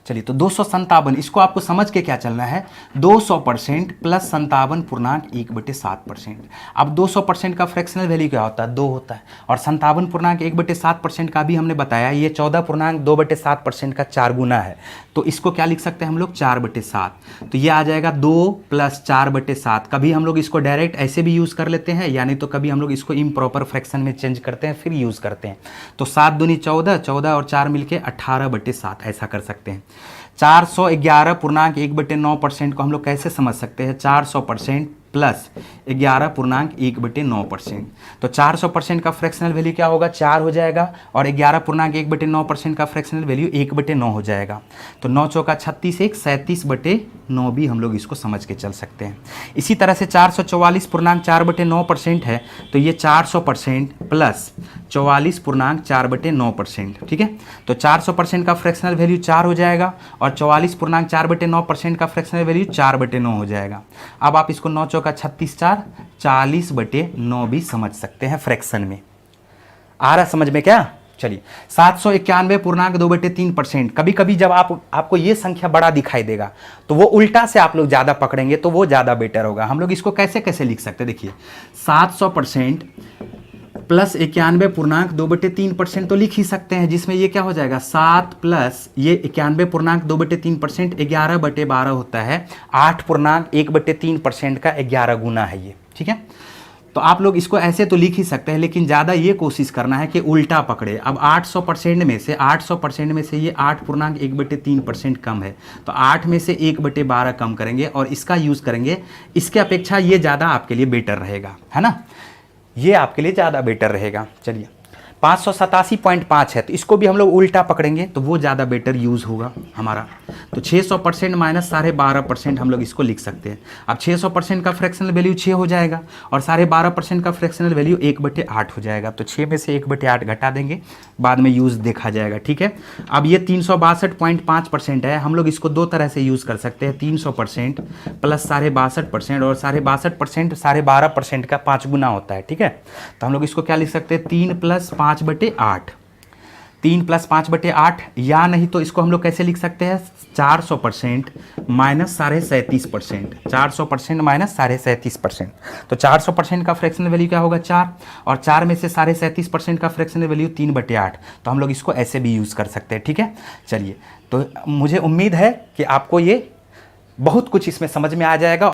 चलिए, तो 257, इसको आपको समझ के क्या चलना है, 200% प्लस 57.1/7%। अब 200% का फ्रैक्शनल वैल्यू क्या होता है, 2 होता है, और 57.1/7% का भी हमने बताया ये 14.2/7% का 4 गुना है। तो इसको क्या लिख सकते हैं हम लोग, 4/7। तो ये आ जाएगा 2 + 4/7। कभी हम लोग इसको डायरेक्ट ऐसे भी यूज़ कर लेते हैं, यानी तो कभी हम लोग इसको इम्प्रॉपर फ्रैक्शन में चेंज करते हैं फिर यूज़ करते हैं। तो 7 दूनी 14, 14 और 4 मिलके 18/7 ऐसा कर सकते हैं। 411.1/9% को हम लोग कैसे समझ सकते हैं, 400% प्लस 11.1/9%। तो 400% का फ्रैक्शनल वैल्यू क्या होगा, 4 हो जाएगा, और 11.1/9% का फ्रैक्शनल वैल्यू 1/9 हो जाएगा। तो 9 चौका 36, 1 37/9 भी हम लोग इसको समझ के चल सकते हैं। इसी तरह से 444.4/9% है, तो ये 400% प्लस 44.4/9%, ठीक है। तो 400% का फ्रैक्शनल वैल्यू 4 हो जाएगा, और 44.4/9% का फ्रैक्शनल वैल्यू 4/9 हो जाएगा। अब आप इसको 9 चौका 36, 4 40/9 भी समझ सकते हैं फ्रैक्शन में। आ रहा समझ में क्या। चलिए, 791.2/3%। कभी कभी जब आपको ये संख्या बड़ा दिखाई देगा तो वो उल्टा से आप लोग ज़्यादा पकड़ेंगे तो वो ज़्यादा बेटर होगा। हम लोग इसको कैसे कैसे लिख सकते हैं, देखिए 700% प्लस 91.2/3% तो लिख ही सकते हैं, जिसमें ये क्या हो जाएगा, 7 प्लस ये 91.2/3% 11/12 होता है, 8.1/3% का 11 गुना है ये, ठीक है। तो आप लोग इसको ऐसे तो लिख ही सकते हैं, लेकिन ज़्यादा ये कोशिश करना है कि उल्टा पकड़े। अब 800% में से ये 8.1/3% कम है, तो 8 में से 1/12 कम करेंगे और इसका यूज़ करेंगे। इसके अपेक्षा ये ज़्यादा आपके लिए बेटर रहेगा, है ना, ये आपके लिए ज़्यादा बेटर रहेगा। चलिए, 587.5 है, तो इसको भी हम लोग उल्टा पकड़ेंगे तो वो ज़्यादा बेटर यूज़ होगा हमारा। तो 600% माइनस 12.5% हम लोग इसको लिख सकते हैं। अब 600% का फ्रैक्शनल वैल्यू 6 हो जाएगा, और 12.5% का फ्रैक्शनल वैल्यू 1/8 हो जाएगा। तो 6 में से 1/8 घटा देंगे, बाद में यूज़ देखा जाएगा, ठीक है। अब ये 362.5% है, हम लोग इसको 2 तरह से यूज़ कर सकते हैं, 300% प्लस 62.5%, और 62.5% 12.5% का 5 गुना होता है, ठीक है। तो हम लोग इसको क्या लिख सकते हैं, 3 + 5/8, 3 + 5/8, या नहीं तो इसको हम लोग कैसे लिख सकते हैं, 400% माइनस 37.5%, 400% माइनस 37.5%। तो 400% का फ्रैक्शनल वैल्यू क्या होगा, 4, और 4 में से 37.5% का फ्रैक्शनल वैल्यू 3/8। तो हम लोग इसको ऐसे भी यूज़ कर सकते हैं, ठीक है। चलिए, तो मुझे उम्मीद है कि आपको ये बहुत कुछ इसमें समझ में आ जाएगा।